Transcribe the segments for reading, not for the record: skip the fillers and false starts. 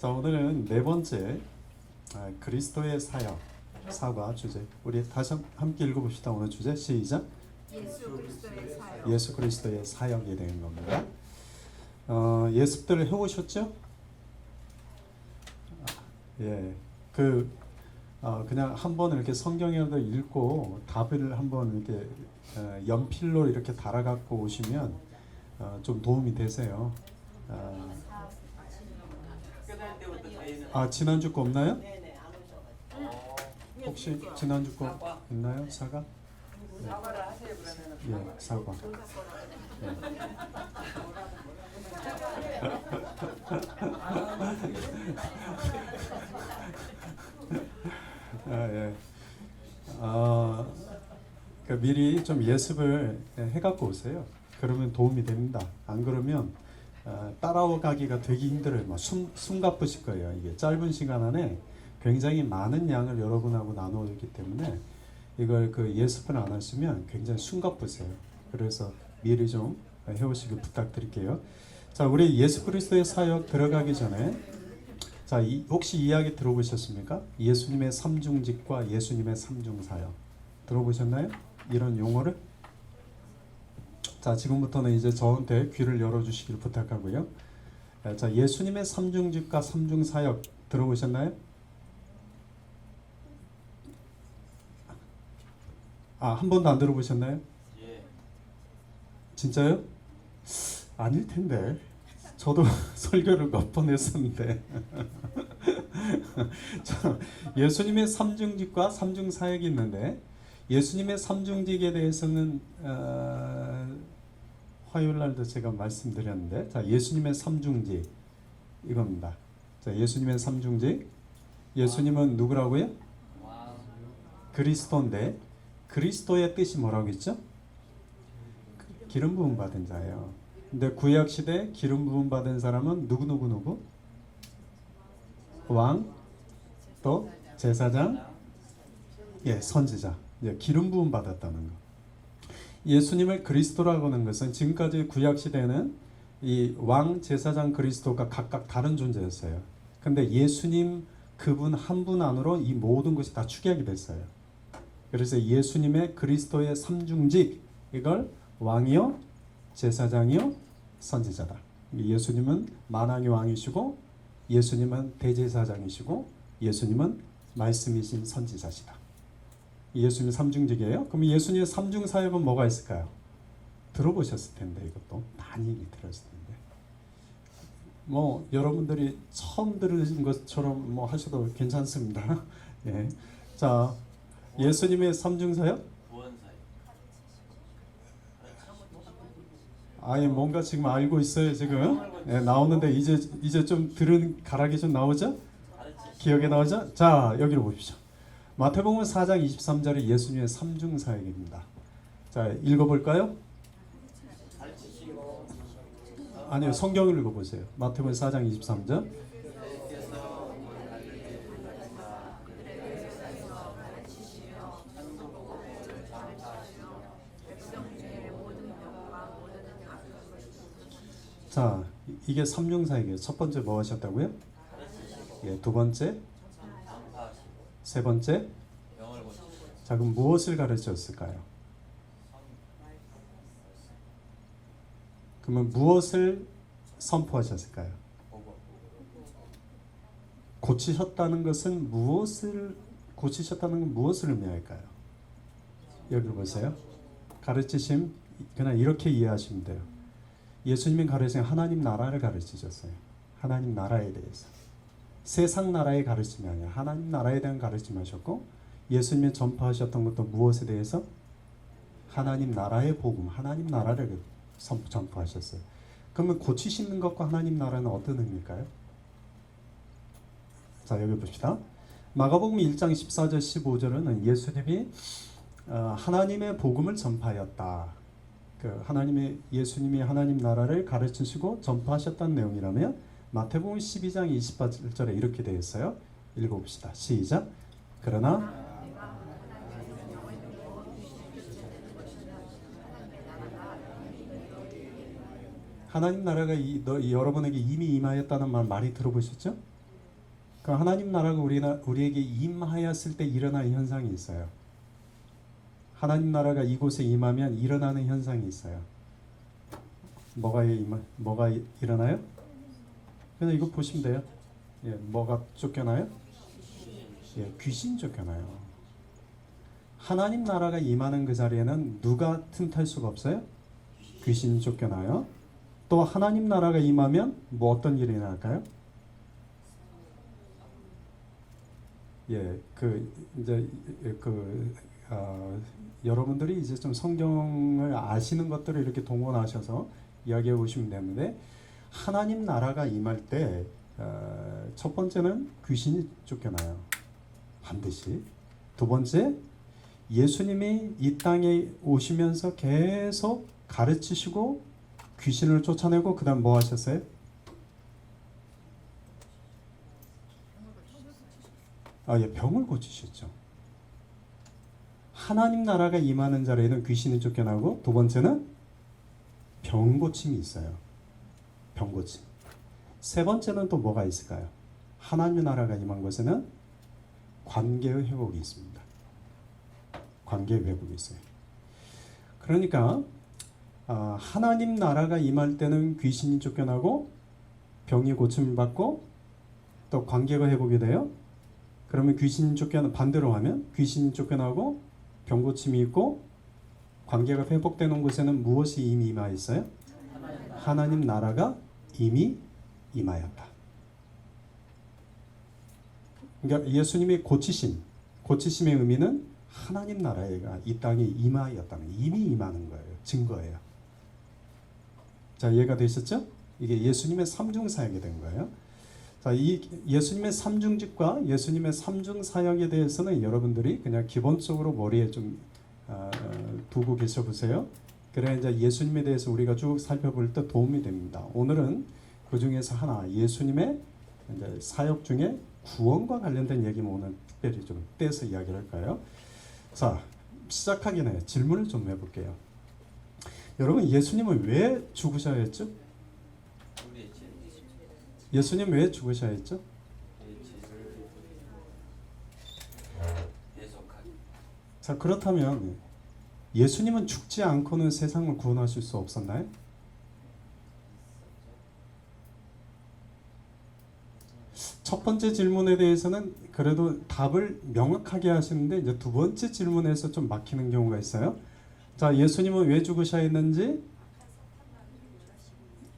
자, 오늘은 네 번째 그리스도의 사역, 사과 주제. 우리 다시 함께 읽어봅시다. 오늘 주제 시작. 예수 그리스도의 사역. 예수 그리스도의 사역이 되는 겁니다. 예습들 해오셨죠? 예, 그냥 한번 이렇게 성경에도 읽고 답을 한번 이렇게 연필로 이렇게 달아갖고 오시면 좀 도움이 되세요. 지난주 거 없나요? 네네, 안 오셔가지고. 혹시 지난주 거 있나요? 사과? 네. 사과를 하세요 그러면은. 예, 사과. 예. 미리 좀 예습을 해갖고 오세요. 그러면 도움이 됩니다. 안 그러면 따라가기가 되게 힘들어요. 숨가쁘실 거예요. 이게 짧은 시간 안에 굉장히 많은 양을 여러분하고 나누기 때문에 이걸 예습을 안 하시면 굉장히 숨가쁘세요. 그래서 미리 좀 해오시길 부탁드릴게요. 자, 우리 예수 그리스도의 사역 들어가기 전에 혹시 이야기 들어보셨습니까? 예수님의 삼중직과 예수님의 삼중사역 들어보셨나요? 이런 용어를? 자, 지금부터는 이제 저한테 귀를 열어주시길 부탁하고요. 자, 예수님의 삼중직과 삼중사역 들어보셨나요? 한 번도 안 들어보셨나요? 예. 진짜요? 아닐 텐데. 저도 설교를 몇 번 했었는데. 자, 예수님의 삼중직과 삼중사역이 있는데 예수님의 삼중직에 대해서는 화요일 날도 제가 말씀드렸는데, 자, 예수님의 삼중직 이겁니다. 자, 예수님의 삼중직. 예수님은 누구라고요? 그리스도인데 그리스도의 뜻이 뭐라고 했죠? 기름 부음 받은 자예요. 근데 구약 시대 기름 부음 받은 사람은 누구? 왕, 또 제사장, 선지자. 기름 부음 받았다는 거. 예수님을 그리스도라고 하는 것은 지금까지 구약 시대는 이 왕, 제사장, 그리스도가 각각 다른 존재였어요. 근데 예수님 그분 한 분 안으로 이 모든 것이 다 축약이 됐어요. 그래서 예수님의 그리스도의 삼중직, 이걸 왕이요, 제사장이요, 선지자다. 예수님은 만왕의 왕이시고 예수님은 대제사장이시고 예수님은 말씀이신 선지자시다. 예수님 삼중직이에요. 그럼 예수님의 삼중사역은 뭐가 있을까요? 들어보셨을 텐데, 이것도 많이 들었을 텐데. 여러분들이 처음 들으신 것처럼 하셔도 괜찮습니다. 예. 자, 예수님의 삼중사역? 구원사역. 뭔가 지금 알고 있어요, 지금. 나오는데 이제 좀 들은 가락이 좀 나오죠? 기억에 나오죠? 자, 여기로 보십시오. 마태복음 4장 23절에 예수님의 삼중사역입니다. 자, 읽어볼까요? 아니요, 성경을 읽어보세요. 마태복음 4장 23절. 자, 이게 삼중사역이에요. 첫 번째 뭐 하셨다고요? 두 번째, 세 번째. 자, 그럼 무엇을 가르쳤을까요? 그러면 무엇을 선포하셨을까요? 고치셨다는 것은 고치셨다는 건 무엇을 의미할까요? 여기로 보세요. 가르치심, 그냥 이렇게 이해하시면 돼요. 예수님이 가르치신 하나님 나라를 가르치셨어요. 하나님 나라에 대해서. 세상 나라의 가르침이 아니라 하나님 나라에 대한 가르침하셨고, 예수님이 전파하셨던 것도 무엇에 대해서? 하나님 나라의 복음, 하나님 나라를 전파하셨어요. 그러면 고치시는 것과 하나님 나라는 어떤 의미일까요? 자, 여기 봅시다. 마가복음 1장 14절 15절은 예수님이 하나님의 복음을 전파하였다. 예수님이 하나님 나라를 가르치시고 전파하셨다는 내용이라면, 마태복음 12장 28절에 이렇게 되어 있어요. 읽어봅시다. 시작. 그러나 하나님 나라가 여러분에게 이미 임하였다는 말 많이 들어보셨죠? 그 하나님 나라가 우리에게 임하였을 때 일어나는 현상이 있어요. 하나님 나라가 이곳에 임하면 일어나는 현상이 있어요. 뭐가 일어나요? 그냥 이거 보시면 돼요. 예, 뭐가 쫓겨나요? 예, 귀신 쫓겨나요. 하나님 나라가 임하는 그 자리에는 누가 틈탈 수가 없어요? 귀신이 쫓겨나요. 또 하나님 나라가 임하면 뭐 어떤 일이 일어날까요? 예, 여러분들이 이제 좀 성경을 아시는 것들을 이렇게 동원하셔서 이야기해 보시면 되는데, 하나님 나라가 임할 때 첫 번째는 귀신이 쫓겨나요. 반드시. 두 번째, 예수님이 이 땅에 오시면서 계속 가르치시고 귀신을 쫓아내고 그 다음 뭐 하셨어요? 예, 병을 고치셨죠. 하나님 나라가 임하는 자리에는 귀신이 쫓겨나고, 두 번째는 병 고침이 있어요. 병 고침. 세 번째는 또 뭐가 있을까요? 하나님 나라가 임한 곳에는 관계의 회복이 있습니다. 관계의 회복이 있어요. 그러니까 하나님 나라가 임할 때는 귀신이 쫓겨나고 병이 고침을 받고 또 관계가 회복이 돼요. 그러면 반대로 하면 귀신이 쫓겨나고 병 고침이 있고 관계가 회복되는 곳에는 무엇이 이미 임하였어요? 하나님 나라가 이미 임하였다. 그러니까 예수님이 고치심의 의미는 하나님 나라가 이 땅에 임하였다는, 이미 임하는 거예요. 증거예요. 자, 이해가 되셨죠? 이게 예수님의 삼중 사역이 된 거예요. 자, 이 예수님의 삼중직과 예수님의 삼중 사역에 대해서는 여러분들이 그냥 기본적으로 머리에 좀 두고 계셔 보세요. 그래야 이제 예수님에 대해서 우리가 쭉 살펴볼 때 도움이 됩니다. 오늘은 그 중에서 하나, 예수님의 이제 사역 중에 구원과 관련된 얘기만 오늘 특별히 좀 떼서 이야기를 할까요? 자, 시작하기 전에 질문을 좀 해볼게요. 여러분, 예수님은 왜 죽으셔야 했죠? 예수님 왜 죽으셔야 했죠? 자, 그렇다면 예수님은 죽지 않고는 세상을 구원하실 수 없었나요? 첫 번째 질문에 대해서는 그래도 답을 명확하게 하시는데, 이제 두 번째 질문에서 좀 막히는 경우가 있어요. 자, 예수님은 왜 죽으셔야 했는지,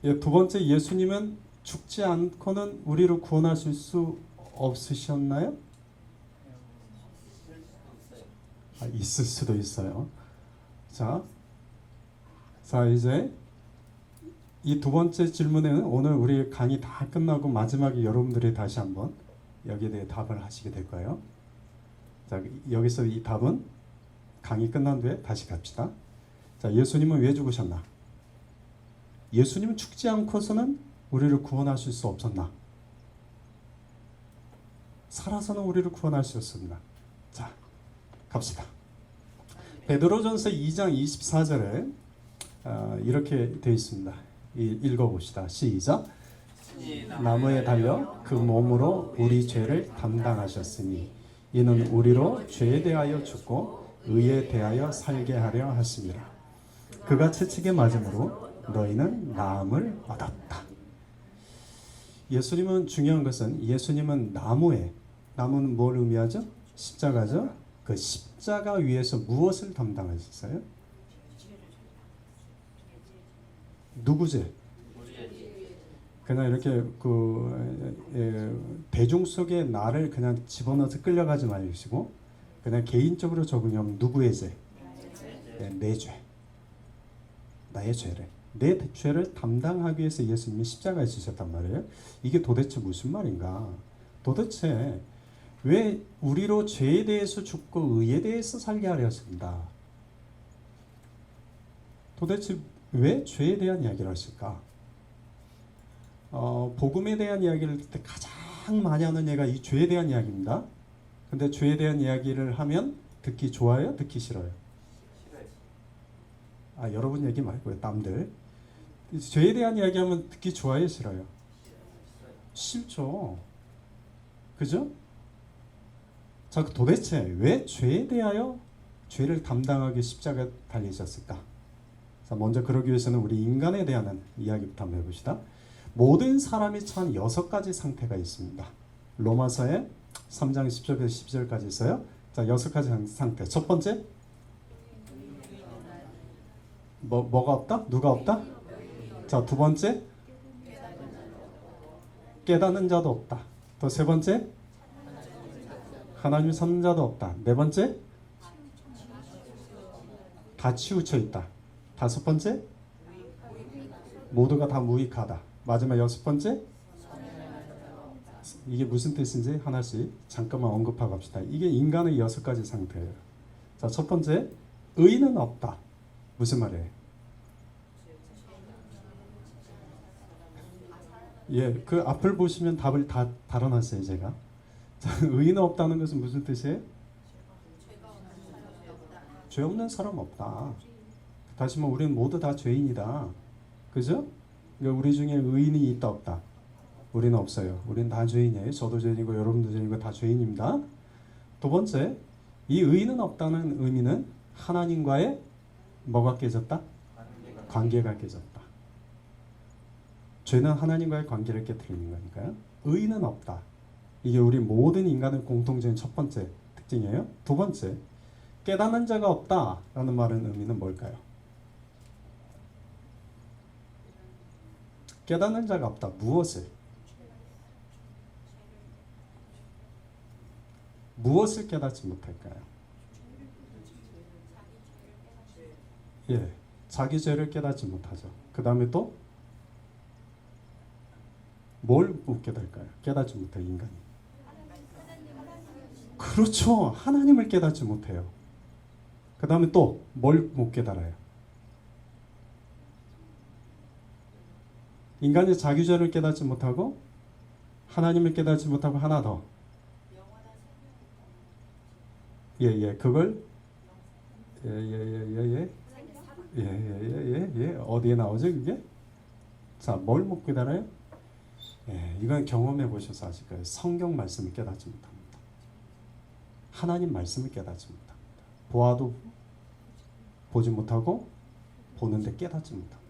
예, 두 번째, 예수님은 죽지 않고는 우리를 구원하실 수 없으셨나요? 있을 수도 있어요. 자, 이제 이 두 번째 질문에는 오늘 우리 강의 다 끝나고 마지막에 여러분들이 다시 한번 여기에 대해 답을 하시게 될 거예요. 자, 여기서 이 답은 강의 끝난 뒤에 다시 갑시다. 자, 예수님은 왜 죽으셨나? 예수님은 죽지 않고서는 우리를 구원하실 수 없었나? 살아서는 우리를 구원하셨습니다. 자, 갑시다. 베드로전서 2장 24절에 이렇게 되어 있습니다. 읽어봅시다. 시작. 나무에 달려 그 몸으로 우리 죄를 담당하셨으니 이는 우리로 죄에 대하여 죽고 의에 대하여 살게 하려 하심이라. 그가 채찍에 맞음으로 너희는 나음을 얻었다. 예수님은 중요한 것은, 예수님은 나무는 뭘 의미하죠? 십자가죠. 그 십자가 위에서 무엇을 담당하셨어요? 누구 죄? 그냥 이렇게 대중 속에 나를 그냥 집어넣어서 끌려가지 마시고 그냥 개인적으로 적용하면 누구의 죄? 내 죄. 나의 죄를. 내 죄를 담당하기 위해서 예수님이 십자가에 지셨단 말이에요. 이게 도대체 무슨 말인가? 도대체 왜 우리로 죄에 대해서 죽고 의에 대해서 살게 하려 하십니다. 도대체 왜 죄에 대한 이야기를 하실까? 복음에 대한 이야기를 할 때 가장 많이 하는 얘가 이 죄에 대한 이야기입니다. 근데 죄에 대한 이야기를 하면 듣기 좋아요? 듣기 싫어요? 여러분 얘기 말고요. 남들. 죄에 대한 이야기하면 듣기 좋아요? 싫어요? 싫죠. 그죠? 자, 도대체 왜 죄에 대하여 죄를 담당하기 십자가에 달리셨을까? 자, 먼저 그러기 위해서는 우리 인간에 대한 이야기부터 한번 해봅시다. 모든 사람이 처한 6가지 상태가 있습니다. 로마서에 3장 10절에서 12절까지 있어요. 자, 6가지 상태. 첫 번째, 뭐가 없다? 누가 없다? 자, 두 번째, 깨닫는 자도 없다. 또 세 번째, 하나님을 찾는 자도 없다. 네 번째, 다 치우쳐 있다. 다섯 번째, 모두가 다 무익하다. 마지막 여섯 번째, 이게 무슨 뜻인지 하나씩 잠깐만 언급하고 갑시다. 이게 인간의 6가지 상태예요. 자, 첫 번째, 의는 없다. 무슨 말이에요? 예, 그 앞을 보시면 답을 다 달아놨어요, 제가. 자, 의는 없다는 것은 무슨 뜻이에요? 죄 없는 사람 없다. 다시 말하면 우리는 모두 다 죄인이다. 그죠? 그러니까 우리 중에 의인이 있다 없다? 우리는 없어요. 우리는 다 죄인이에요. 저도 죄인이고 여러분도 죄인이고 다 죄인입니다. 두 번째, 이 의인은 없다는 의미는 하나님과의 뭐가 깨졌다? 관계가 깨졌다. 죄는 하나님과의 관계를 깨뜨리는 거니까요. 의인은 없다. 이게 우리 모든 인간의 공통적인 첫 번째 특징이에요. 두 번째, 깨닫는 자가 없다라는 말은 의미는 뭘까요? 깨닫는 자가 없다. 무엇을 깨닫지 못할까요? 예, 자기 죄를 깨닫지 못하죠. 그 다음에 또 뭘 못 깨달을까요? 깨닫지 못해 인간이. 그렇죠. 하나님을 깨닫지 못해요. 그 다음에 또 뭘 못 깨달아요? 인간이 자기 죄를 깨닫지 못하고 하나님을 깨닫지 못하고 하나 더. 예, 그걸 어디에 나오죠 그게? 자, 뭘 못 깨달아요? 예, 이건 경험해 보셔서 아실 거예요. 성경 말씀을 깨닫지 못합니다. 하나님 말씀을 깨닫지 못합니다. 보아도 보지 못하고 보는데 깨닫지 못합니다.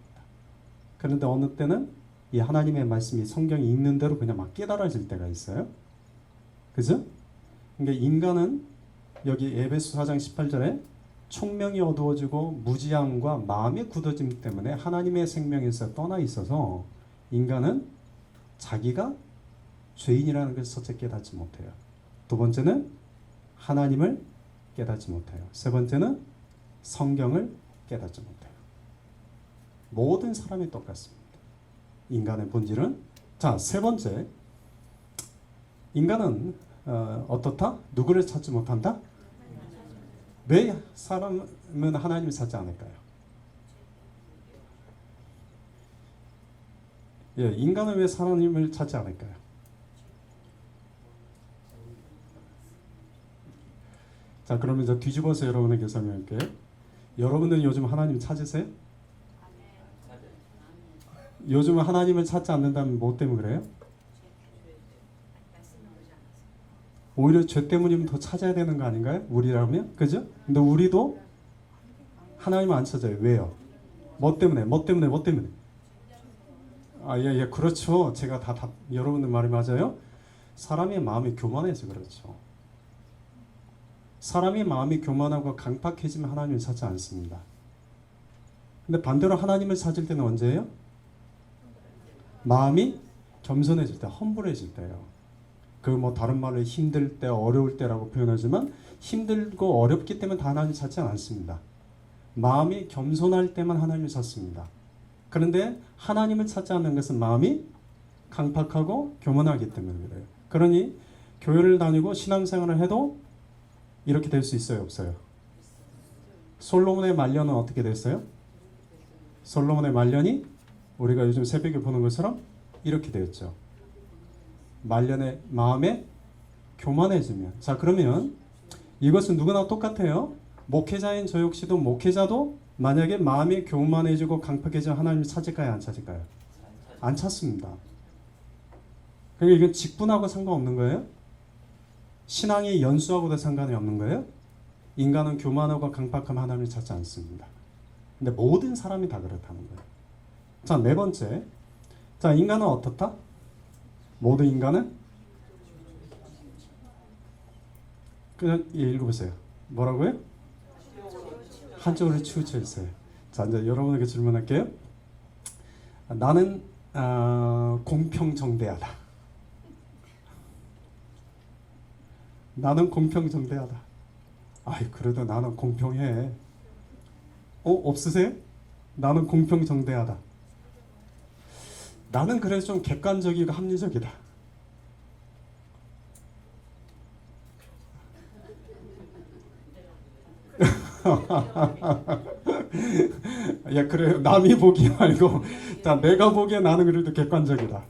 그런데 어느 때는 이 하나님의 말씀이 성경이 읽는 대로 그냥 막 깨달아질 때가 있어요. 그죠? 그러니까 인간은 여기 에베소 4장 18절에 총명이 어두워지고 무지함과 마음의 굳어짐 때문에 하나님의 생명에서 떠나 있어서 인간은 자기가 죄인이라는 것을 첫째 깨닫지 못해요. 두 번째는 하나님을 깨닫지 못해요. 세 번째는 성경을 깨닫지 못해요. 모든 사람이 똑같습니다. 인간의 본질은. 자, 세 번째, 인간은 어떻다? 누구를 찾지 못한다? 왜 사람은 하나님을 찾지 않을까요? 예, 인간은 왜 하나님을 찾지 않을까요? 자, 그러면 이제 뒤집어서 여러분에게 설명할게요. 여러분들은 요즘 하나님 찾으세요? 요즘 하나님을 찾지 않는다면 뭐 때문에 그래요? 오히려 죄 때문이면 더 찾아야 되는 거 아닌가요? 우리라면? 그죠? 근데 우리도 하나님을 안 찾아요. 왜요? 뭐 때문에? 예, 그렇죠. 제가 다 여러분들 말이 맞아요. 사람의 마음이 교만해서 그렇죠. 사람의 마음이 교만하고 강팍해지면 하나님을 찾지 않습니다. 근데 반대로 하나님을 찾을 때는 언제예요? 마음이 겸손해질 때, 험불해질 때요. 그 뭐 다른 말로 힘들 때, 어려울 때라고 표현하지만 힘들고 어렵기 때문에 다 하나님을 찾지 않습니다. 마음이 겸손할 때만 하나님을 찾습니다. 그런데 하나님을 찾지 않는 것은 마음이 강팍하고 교만하기 때문에 그래요. 그러니 교회를 다니고 신앙생활을 해도 이렇게 될 수 있어요, 없어요? 솔로몬의 말년은 어떻게 됐어요? 솔로몬의 말년이 우리가 요즘 새벽에 보는 것처럼 이렇게 되었죠. 말년의 마음에 교만해지면. 자, 그러면 이것은 누구나 똑같아요. 목회자인 저 역시도 목회자도 만약에 마음이 교만해지고 강팍해지면 하나님을 찾을까요? 안 찾을까요? 안 찾습니다. 그러니까 이건 직분하고 상관없는 거예요. 신앙이 연수하고도 상관이 없는 거예요. 인간은 교만하고 강팍함 하나님을 찾지 않습니다. 근데 모든 사람이 다 그렇다는 거예요. 자, 네 번째. 자, 인간은 어떻다? 모든 인간은 그냥 읽어보세요. 뭐라고요? 한쪽으로 치우쳐 있어요. 자, 이제 여러분에게 질문할게요. 나는 공평정대하다. 나는 공평정대하다. 아이, 그래도 나는 공평해. 없으세요? 나는 공평정대하다. 나는 그래서 좀 객관적이고 합리적이다. 야, 그래요. 남이 보기 말고, 자, 내가 보기에 나는 그래도 객관적이다.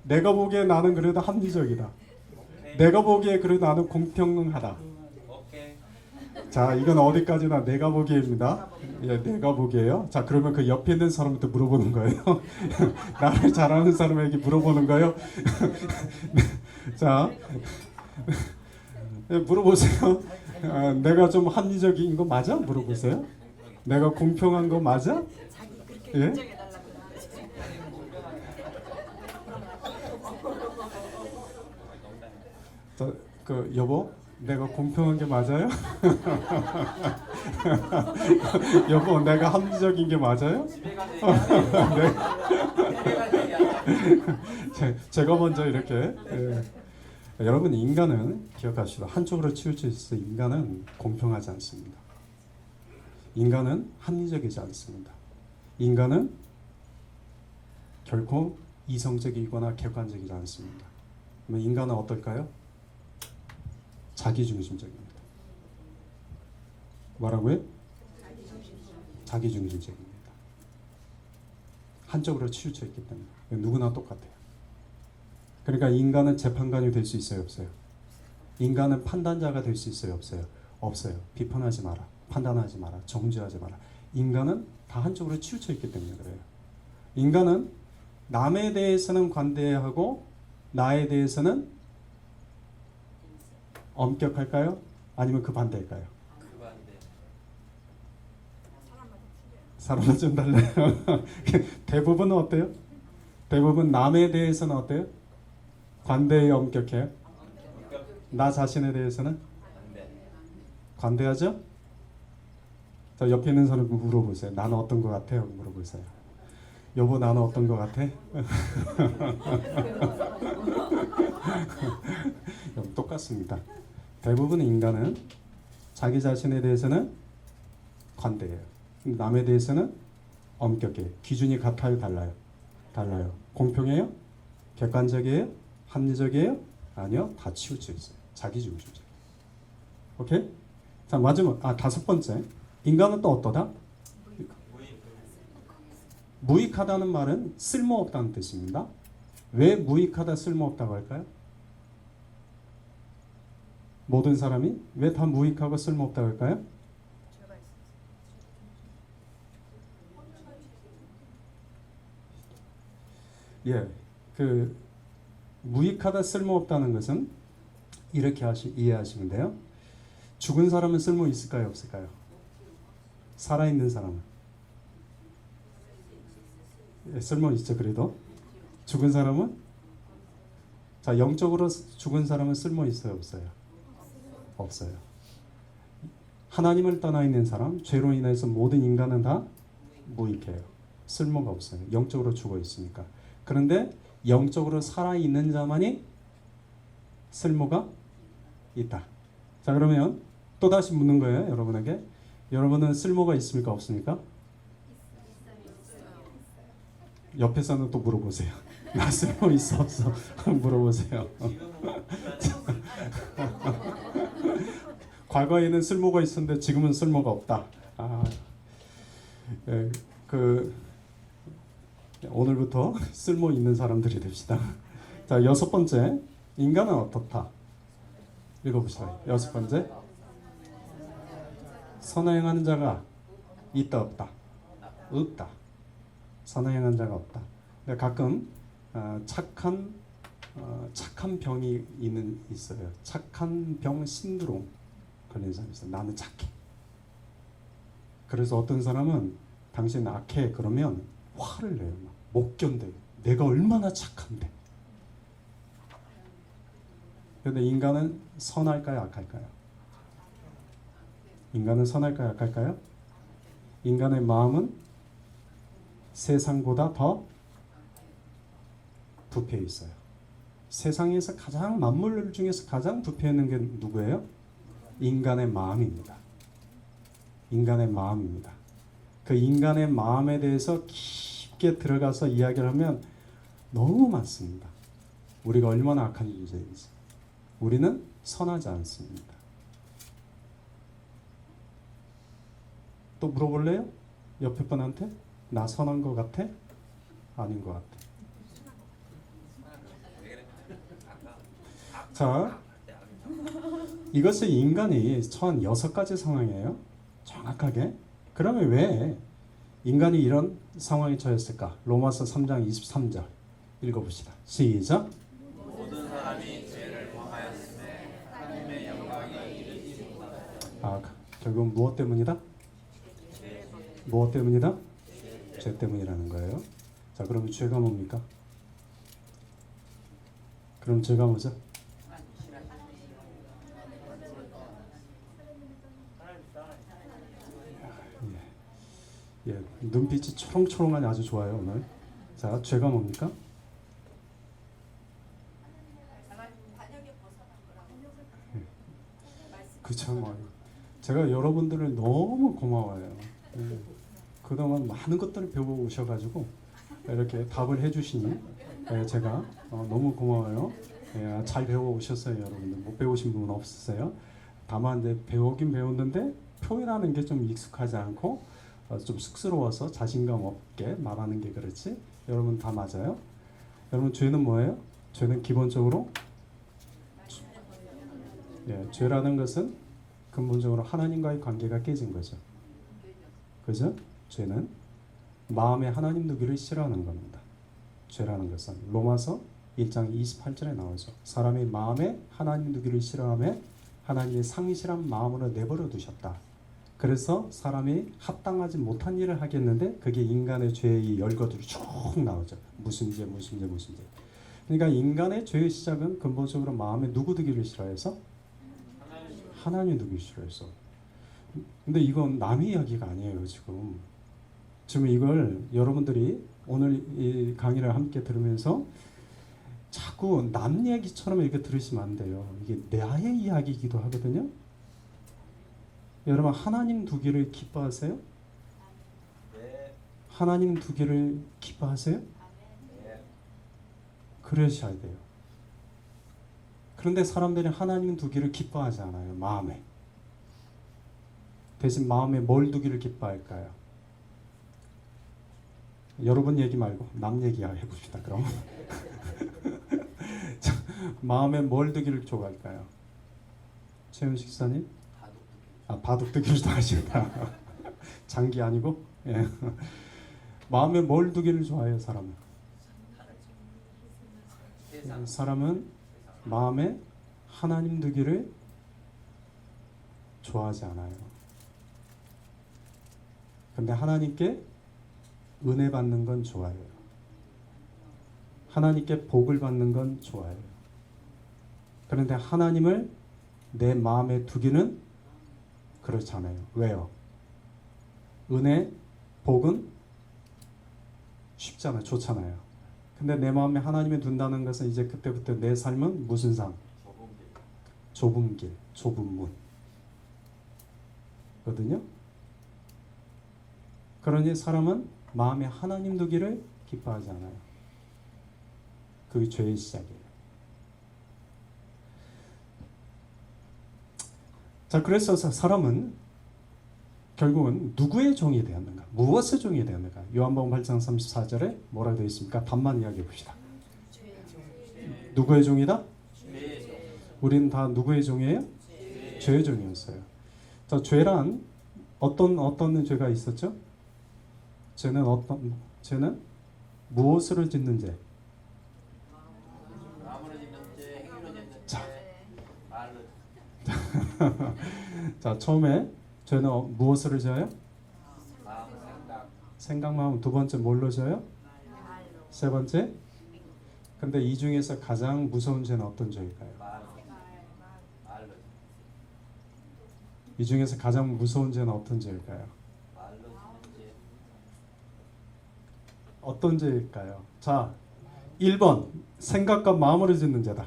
내가 보기에 나는 그래도 합리적이다. 내가 보기에 그래도 나는 공평하다. 자, 이건 어디까지나 내가 보기에입니다. 예, 내가 보기에요. 자, 그러면 그 옆에 있는 사람한테 물어보는 거예요. 나를 잘 아는 사람에게 물어보는 거예요. 자, 예, 물어보세요. 내가 좀 합리적인 거 맞아? 물어보세요. 내가 공평한 거 맞아? 자기 그렇게 예? 인정해달라고. 저, 그 여보, 내가 공평한 게 맞아요? 여보, 내가 합리적인 게 맞아요? 제가 먼저 이렇게 여러분, 인간은 기억하시고 한쪽으로 치우쳐 있어. 인간은 공평하지 않습니다. 인간은 합리적이지 않습니다. 인간은 결코 이성적이거나 객관적이지 않습니다. 그러면 인간은 어떨까요? 자기중심적입니다. 뭐라고요? 자기중심적입니다. 한쪽으로 치우쳐 있기 때문에 누구나 똑같아요. 그러니까 인간은 재판관이 될 수 있어요, 없어요? 인간은 판단자가 될 수 있어요, 없어요? 없어요. 비판하지 마라, 판단하지 마라, 정죄하지 마라. 인간은 다 한쪽으로 치우쳐 있기 때문에 그래요. 인간은 남에 대해서는 관대하고 나에 대해서는 엄격할까요? 아니면 그 반대일까요? 사람마다 좀 달라요. 대부분은 어때요? 대부분 남에 대해서는 어때요? 관대해, 엄격해요? 나 자신에 대해서는? 관대하죠? 자, 옆에 있는 사람 물어보세요. 나는 어떤 것 같아요? 물어보세요. 여보, 나는 어떤 것 같아? 똑같습니다. 대부분 인간은 자기 자신에 대해서는 관대해요. 남에 대해서는 엄격해요. 기준이 같아요, 달라요? 달라요. 공평해요? 객관적이에요? 합리적이에요? 아니요, 다 치우쳐 있어요. 자기중심적. 오케이? 자, 마지막 다섯 번째. 인간은 또 어떠다? 무익하다는 말은 쓸모없다는 뜻입니다. 왜 무익하다, 쓸모없다고 할까요? 모든 사람이 왜 다 무익하고 쓸모없다고 할까요? 예, 그 무익하다, 쓸모없다는 것은 이렇게 이해하시면 돼요. 죽은 사람은 쓸모 있을까요, 없을까요? 살아있는 사람은 쓸모 있죠. 그래도 죽은 사람은, 자, 영적으로 죽은 사람은 쓸모 있어요, 없어요? 없어요. 하나님을 떠나 있는 사람, 죄로 인해서 모든 인간은 다 무익해요. 쓸모가 없어요. 영적으로 죽어 있으니까. 그런데 영적으로 살아 있는 자만이 쓸모가 있다. 자, 그러면 또 다시 묻는 거예요, 여러분에게. 여러분은 쓸모가 있습니까, 없습니까? 옆에서는 또 물어보세요. 나 쓸모 있어, 없어? 물어보세요. 과거에는 쓸모가 있었는데 지금은 쓸모가 없다. 오늘부터 쓸모 있는 사람들이 됩시다. 자, 여섯 번째. 인간은 어떻다? 읽어보시죠. 여섯 번째. 선을 행하는 자가 있다, 없다? 없다. 선을 행하는 자가 없다. 근데 가끔 착한 착한 병이 있어요. 착한 병 신드롬 걸린 사람이 있어요. 나는 착해. 그래서 어떤 사람은 당신 악해 그러면 화를 내요. 못 견뎌요. 내가 얼마나 착한데. 그런데 인간은 선할까요, 악할까요? 인간은 선할까요, 악할까요? 인간의 마음은 세상보다 더 부패 있어요. 세상에서 가장 만물 중에서 가장 부패 있는 게 누구예요? 인간의 마음입니다. 인간의 마음입니다. 그 인간의 마음에 대해서 깊게 들어가서 이야기를 하면 너무 많습니다. 우리가 얼마나 악한 존재인지. 우리는 선하지 않습니다. 또 물어볼래요? 옆에 분한테? 나 선한 것 같아? 아닌 것 같아. 자, 이것을 인간이 처한 6가지 상황이에요. 정확하게. 그러면 왜 인간이 이런 상황에 처했을까? 로마서 3장 23절 읽어봅시다. 시작. 모든 사람이 죄를 범하였음에 하나님의 영광에 이르지 못하더라. 결국 무엇 때문이다? 무엇 때문이다? 죄 때문이라는 거예요. 자, 그럼 죄가 뭡니까? 그럼 죄가 뭐죠? 예, 눈빛이 초롱초롱하니 아주 좋아요 오늘. 자, 죄가 뭡니까? 그쵸, 뭐 제가 여러분들을 너무 고마워요. 예, 그동안 많은 것들을 배워오셔가지고 이렇게 답을 해주시니 제가 너무 고마워요. 예, 잘 배워오셨어요, 여러분들. 못 배우신 분은 없으세요. 다만 이제 배우긴 배웠는데 표현하는 게 좀 익숙하지 않고 좀 쑥스러워서 자신감 없게 말하는 게 그렇지. 여러분 다 맞아요. 여러분 죄는 뭐예요? 죄는 기본적으로 죄라는 것은 근본적으로 하나님과의 관계가 깨진 거죠. 그죠? 죄는 마음에 하나님 두기를 싫어하는 겁니다. 죄라는 것은 로마서 1장 28절에 나오죠. 사람의 마음에 하나님 두기를 싫어하며 하나님의 상실한 마음으로 내버려 두셨다. 그래서 사람이 합당하지 못한 일을 하겠는데 그게 인간의 죄의 열거들이 쭉 나오죠. 무슨 죄. 그러니까 인간의 죄의 시작은 근본적으로 마음에 누구 두기를 싫어해서? 하나님 두기 싫어해서. 근데 이건 남의 이야기가 아니에요. 지금 이걸 여러분들이 오늘 이 강의를 함께 들으면서 자꾸 남 얘기처럼 이렇게 들으시면 안 돼요. 이게 나의 이야기이기도 하거든요. 여러분 하나님 두기를 기뻐하세요? 네. 하나님 두기를 기뻐하세요? 네. 그러셔야 돼요. 그런데 사람들이 하나님 두기를 기뻐하지 않아요. 마음에. 대신 마음에 뭘 두기를 기뻐할까요? 여러분 얘기 말고 남 얘기 해봅시다. 그럼 마음에 뭘 두기를 좋아할까요? 최윤식 사님? 바둑 두기를 좋아하신다. 장기 아니고? 예. 마음에 뭘 두기를 좋아해요, 사람은? 사람은 마음에 하나님 두기를 좋아하지 않아요. 근데 하나님께 은혜 받는 건 좋아해요. 하나님께 복을 받는 건 좋아해요. 그런데 하나님을 내 마음에 두기는 그렇지 않아요. 왜요? 은혜, 복은 쉽잖아요. 좋잖아요. 근데 내 마음에 하나님을 둔다는 것은 이제 그때부터 내 삶은 무슨 삶? 좁은 길, 좁은 문 거든요. 그러니 사람은 마음에 하나님 두기를 기뻐하지 않아요. 그게 죄의 시작이에요. 자, 그래서 사람은 결국은 누구의 종이 되었는가? 무엇의 종이 되었는가? 요한복음 8장 34절에 뭐라고 되어 있습니까? 답만 이야기해 봅시다. 누구의 종이다? 우리는 다 누구의 종이에요? 죄의 종이었어요. 자, 죄란 어떤 죄가 있었죠? 죄는 무엇으로 짓는 죄? 자, 처음에 죄는 무엇으로 져요? 마음 생각 생각, 마음. 두 번째 뭘로 져요? 말로. 세 번째? 근데 이 중에서 가장 무서운 죄는 어떤 죄일까요? 말로 이 중에서 가장 무서운 죄는 어떤 죄일까요? 말로 짓는 어떤 죄일까요? 자, 1번 생각과 마음으로 짓는 죄다.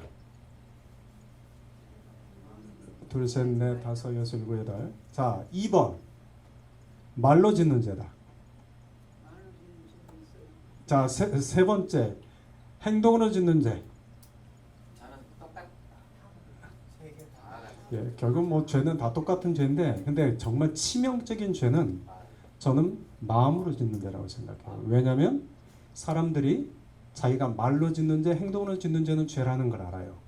둘, 셋, 넷, 다섯, 여섯, 일곱, 여덟. 자, 2번 말로 짓는 죄다. 자, 세 번째 행동으로 짓는 죄. 저는 똑같다. 세개다 예, 결국 뭐 죄는 다 똑같은 죄인데, 근데 정말 치명적인 죄는 저는 마음으로 짓는 죄라고 생각해요. 왜냐하면 사람들이 자기가 말로 짓는 죄, 행동으로 짓는 죄는 죄라는 걸 알아요.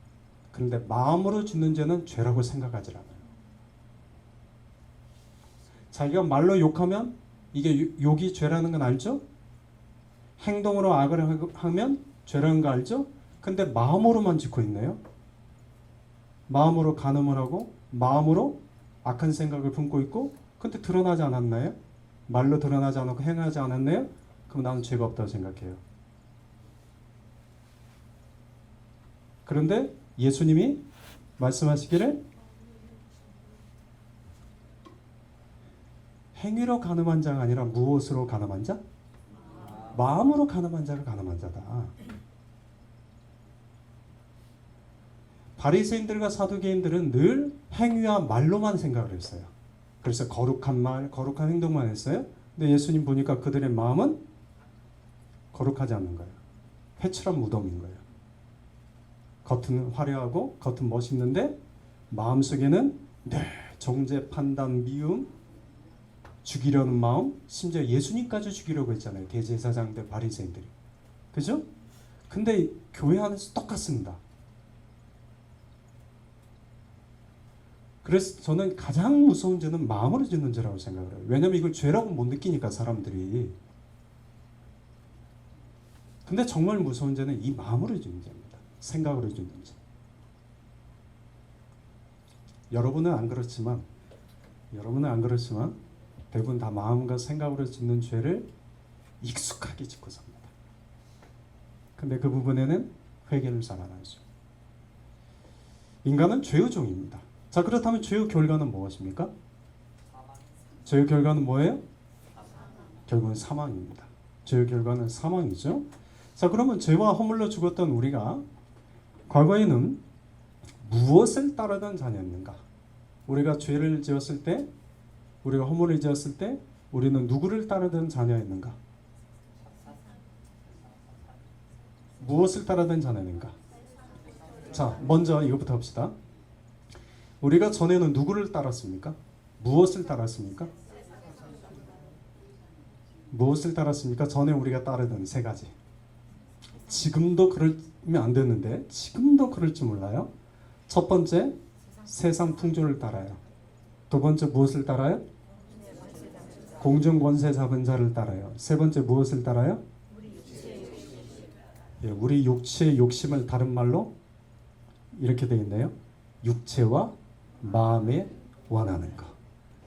그런데 마음으로 짓는 죄는 죄라고 생각하지 않아요. 자기가 말로 욕하면 이게 욕이 죄라는 건 알죠? 행동으로 악을 하면 죄라는 거 알죠? 근데 마음으로만 짓고 있네요. 마음으로 간음을 하고 마음으로 악한 생각을 품고 있고, 근데 드러나지 않았나요? 말로 드러나지 않았고 행하지 않았나요? 그럼 나는 죄가 없다고 생각해요. 그런데 예수님이 말씀하시기를 행위로 가늠한 자가 아니라 무엇으로 가늠한 자? 마음으로 가늠한 자가 가늠한 자다. 바리새인들과 사두개인들은 늘 행위와 말로만 생각을 했어요. 그래서 거룩한 말, 거룩한 행동만 했어요. 근데 예수님 보니까 그들의 마음은 거룩하지 않는 거예요. 회칠한 무덤인 거예요. 겉은 화려하고 겉은 멋있는데 마음속에는 정죄, 판단, 미움, 죽이려는 마음, 심지어 예수님까지 죽이려고 했잖아요. 대제사장들, 바리새인들이. 그죠? 근데 교회 안에서 똑같습니다. 그래서 저는 가장 무서운 죄는 마음으로 짓는 죄라고 생각을 해요. 왜냐하면 이걸 죄라고 못 느끼니까 사람들이. 근데 정말 무서운 죄는 이 마음으로 짓는 죄입니다. 생각으로 짓는 죄. 여러분은 안 그렇지만 대부분 다 마음과 생각으로 짓는 죄를 익숙하게 짓고 삽니다. 근데 그 부분에는 회개를 잘 안 하죠. 인간은 죄의 종입니다. 자, 그렇다면 죄의 결과는 무엇입니까? 죄의 결과는 뭐예요? 결국은 사망입니다. 죄의 결과는 사망이죠. 자, 그러면 죄와 허물로 죽었던 우리가 과거에는 무엇을 따르던 자녀였는가? 우리가 죄를 지었을 때, 우리가 허물을 지었을 때 우리는 누구를 따르던 자녀였는가? 무엇을 따르던 자녀였는가? 자, 먼저 이것부터 합시다. 우리가 전에는 누구를 따랐습니까? 무엇을 따랐습니까? 무엇을 따랐습니까? 전에 우리가 따르던 세 가지. 지금도 그러면 안 되는데 지금도 그럴지 몰라요. 첫 번째, 세상 풍조를 따라요. 두 번째, 무엇을 따라요? 공중 권세 잡은 자를 따라요. 세 번째, 무엇을 따라요? 우리 육체의 욕심을 다른 말로 이렇게 되어 있네요. 육체와 마음에 원하는 것.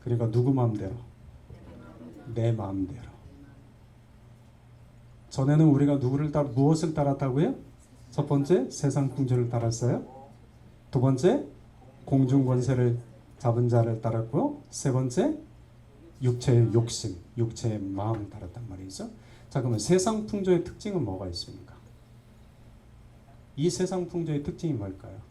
그러니까 누구 마음대로? 내 마음대로. 전에는 우리가 무엇을 따랐다고요? 첫 번째, 세상 풍조를 따랐어요. 두 번째, 공중 권세를 잡은 자를 따랐고, 세 번째, 육체의 욕심, 육체의 마음을 따랐단 말이죠. 자, 그러면 세상 풍조의 특징은 뭐가 있습니까? 이 세상 풍조의 특징이 뭘까요?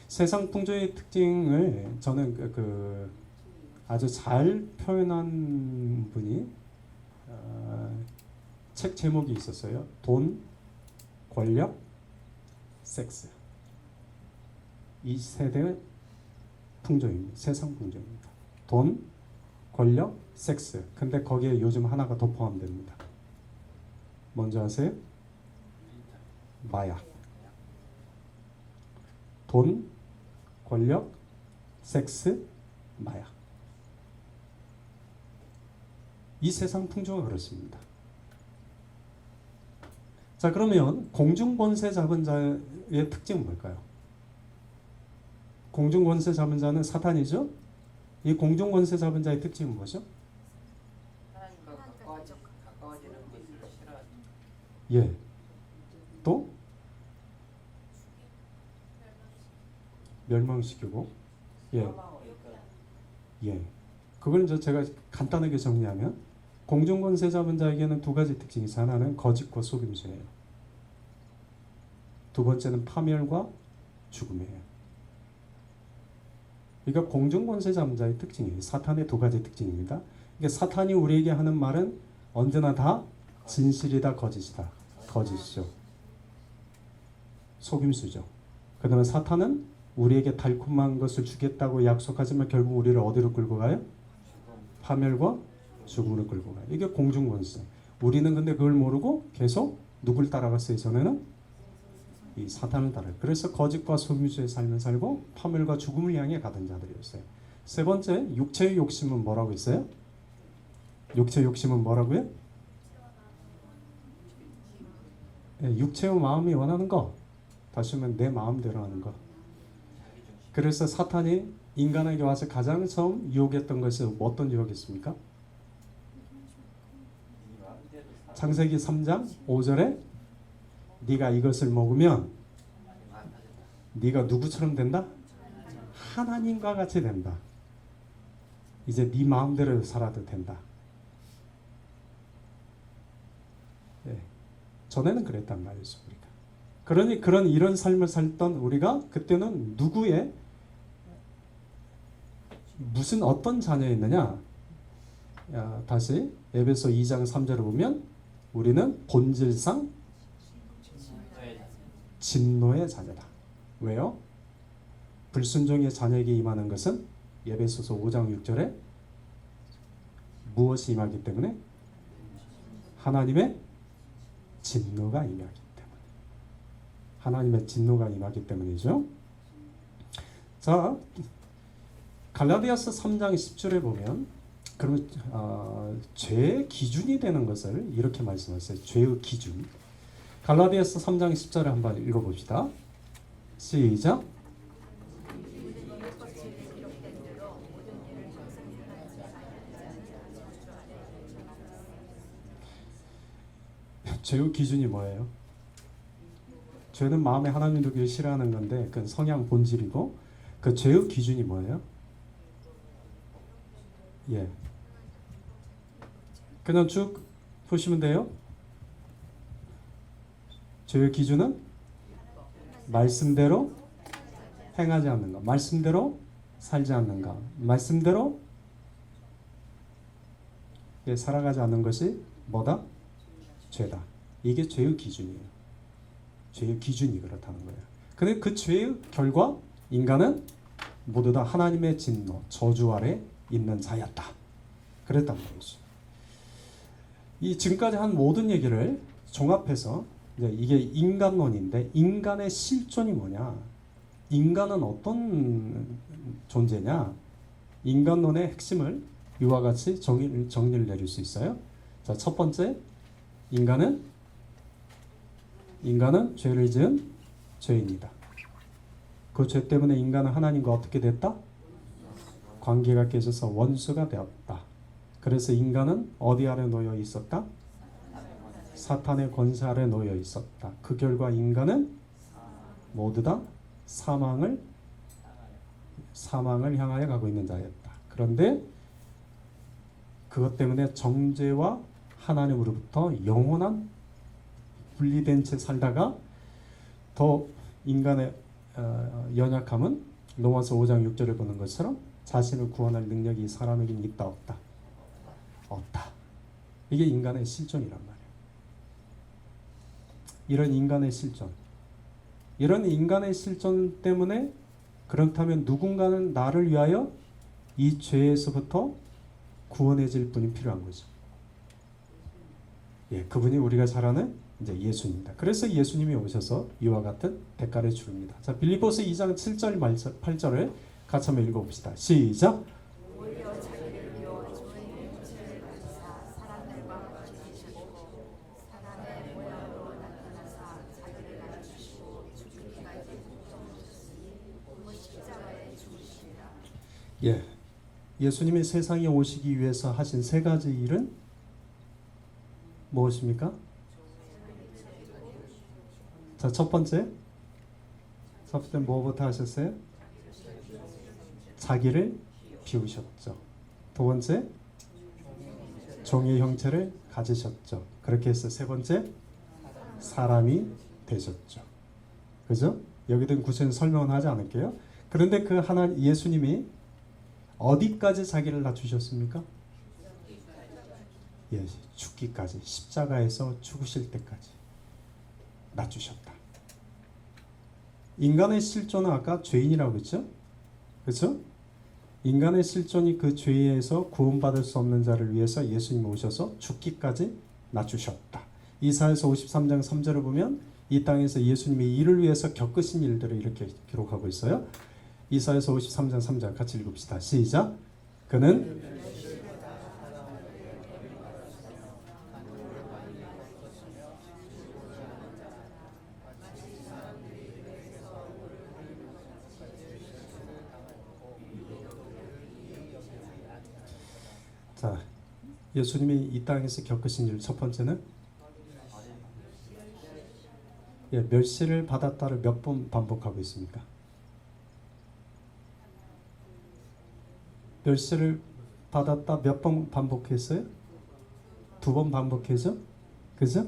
세상 풍조의 특징을 저는 아주 잘 표현한 분이 책 제목이 있었어요. 돈, 권력, 섹스. 이 세대의 풍조입니다. 세상 풍조입니다. 돈, 권력, 섹스. 근데 거기에 요즘 하나가 더 포함됩니다. 먼저 아세요? 마약. 돈, 권력, 섹스, 마약. 이 세상 풍조가 그렇습니다. 자, 그러면 공중 권세 잡은 자의 특징은 뭘까요? 공중 권세 잡은 자는 사탄이죠. 이 공중 권세 잡은 자의 특징은 뭐죠? 하나님과 가까워지는 것을 싫어하는 예. 또 멸망시키고 예. 사망을 이끌어 예. 그걸 이제 제가 간단하게 정리하면 공중 권세 잡은 자에게는 두 가지 특징이 있어요. 하나는 거짓과 속임수예요. 두 번째는 파멸과 죽음이에요. 그러니까 공중 권세 잡은 자의 특징이에요. 사탄의 두 가지 특징입니다. 그러니까 사탄이 우리에게 하는 말은 언제나 다 진실이다, 거짓이다. 거짓이죠. 속임수죠. 그다음에 사탄은 우리에게 달콤한 것을 주겠다고 약속하지만 결국 우리를 어디로 끌고 가요? 파멸과 죽음으로 끌고 가요. 이게 공중 권세. 우리는 근데 그걸 모르고 계속 누굴 따라갔어요? 전에는 이 사탄을 따라요. 그래서 거짓과 속임수의 삶을 살고 파멸과 죽음을 향해 가던 자들이었어요. 세 번째, 육체의 욕심은 뭐라고 했어요? 육체의 욕심은 뭐라고요? 예, 육체와 마음이 원하는 거. 다시 하면 내 마음대로 하는 거. 그래서 사탄이 인간에게 와서 가장 처음 유혹했던 것은 어떤 유혹이었습니까? 창세기 3장 5절에 네가 이것을 먹으면 네가 누구처럼 된다? 하나님과 같이 된다. 이제 네 마음대로 살아도 된다. 예. 전에는 그랬단 말이죠. 우리가. 그러니 이런 삶을 살던 우리가 그때는 누구의 무슨 어떤 자녀였느냐? 다시 에베소 2장 3절을 보면 우리는 본질상 진노의 자녀다. 왜요? 불순종의 자녀에게 임하는 것은 에베소서 5장 6절에 무엇이 임하기 때문에? 하나님의 진노가 임하기 때문에. 하나님의 진노가 임하기 때문이죠. 자, 갈라디아서 3장 10절에 보면 그러면 죄의 기준이 되는 것을 이렇게 말씀하셨어요. 죄의 기준. 갈라디아서 3장 10절을 한번 읽어봅시다. 시작. 죄의 기준이 뭐예요? 죄는 마음에 하나님 두기를 싫어하는 건데 그건 성향 본질이고 그 죄의 기준이 뭐예요? 예. 그냥 쭉 보시면 돼요. 죄의 기준은 말씀대로 행하지 않는 것, 말씀대로 살지 않는 것, 말씀대로 살아가지 않는 것이 뭐다? 죄다. 이게 죄의 기준이에요. 죄의 기준이 그렇다는 거예요. 근데 그 죄의 결과 인간은 모두 다 하나님의 진노, 저주 아래 있는 자였다. 그랬단 말이죠. 이 지금까지 한 모든 얘기를 종합해서 이게 인간론인데 인간의 실존이 뭐냐? 인간은 어떤 존재냐? 인간론의 핵심을 이와 같이 정리를 내릴 수 있어요. 자, 첫 번째, 인간은 죄를 지은 죄인이다. 그 죄 때문에 인간은 하나님과 어떻게 됐다? 관계가 깨져서 원수가 되었다. 그래서 인간은 어디 아래 놓여 있었다? 사탄의 권세 아래 놓여 있었다. 그 결과 인간은 모두 다 사망을 향하여 가고 있는 자였다. 그런데 그것 때문에 정죄와 하나님으로부터 영원한 분리된 채 살다가 더 인간의 연약함은 로마서 5장 6절을 보는 것처럼 자신을 구원할 능력이 사람에게는 있다 없다? 없다. 이게 인간의 실존이란 말이에요. 이런 인간의 실존 때문에 그렇다면 누군가는 나를 위하여 이 죄에서부터 구원해질 분이 필요한 거죠. 예, 그분이 우리가 잘 아는 이제 예수입니다. 그래서 예수님이 오셔서 이와 같은 대가를 주릅니다. 자, 빌립보서 2장 7절 8절을 같이 한번 읽어봅시다. 시작. 오히려 자기를 비워 주의 육체를 가지사 사람들과 지내셨고 사람의 모양으로 나타나사 자기를 낮추시고 죽기까지 복종하셨으니 곧 십자가에 예, 예수님이 세상에 오시기 위해서 하신 세 가지 일은 무엇입니까? 자, 첫 번째 뭐부터 하셨어요? 자기를 비우셨죠. 두 번째, 종의 형체를 가지셨죠. 그렇게 해서 세 번째, 사람이 되셨죠. 그죠? 여기든 구체적인 설명은 하지 않을게요. 그런데 그 하나님 예수님이 어디까지 자기를 낮추셨습니까? 예, 죽기까지, 십자가에서 죽으실 때까지 낮추셨다. 인간의 실존은 아까 죄인이라고 했죠? 그렇죠? 인간의 실존이 그 죄에서 구원받을 수 없는 자를 위해서 예수님이 오셔서 죽기까지 낮추셨다. 이사야서 53장 3절을 보면 이 땅에서 예수님이 이를 위해서 겪으신 일들을 이렇게 기록하고 있어요. 이사야서 53장 3절 같이 읽읍시다. 시작. 그는 자, 예수님이 이 땅에서 겪으신 일 첫 번째는 예, 멸시를 받았다를 몇 번 반복하고 있습니까? 멸시를 받았다 몇 번 반복했어요? 두 번 반복해서, 그죠?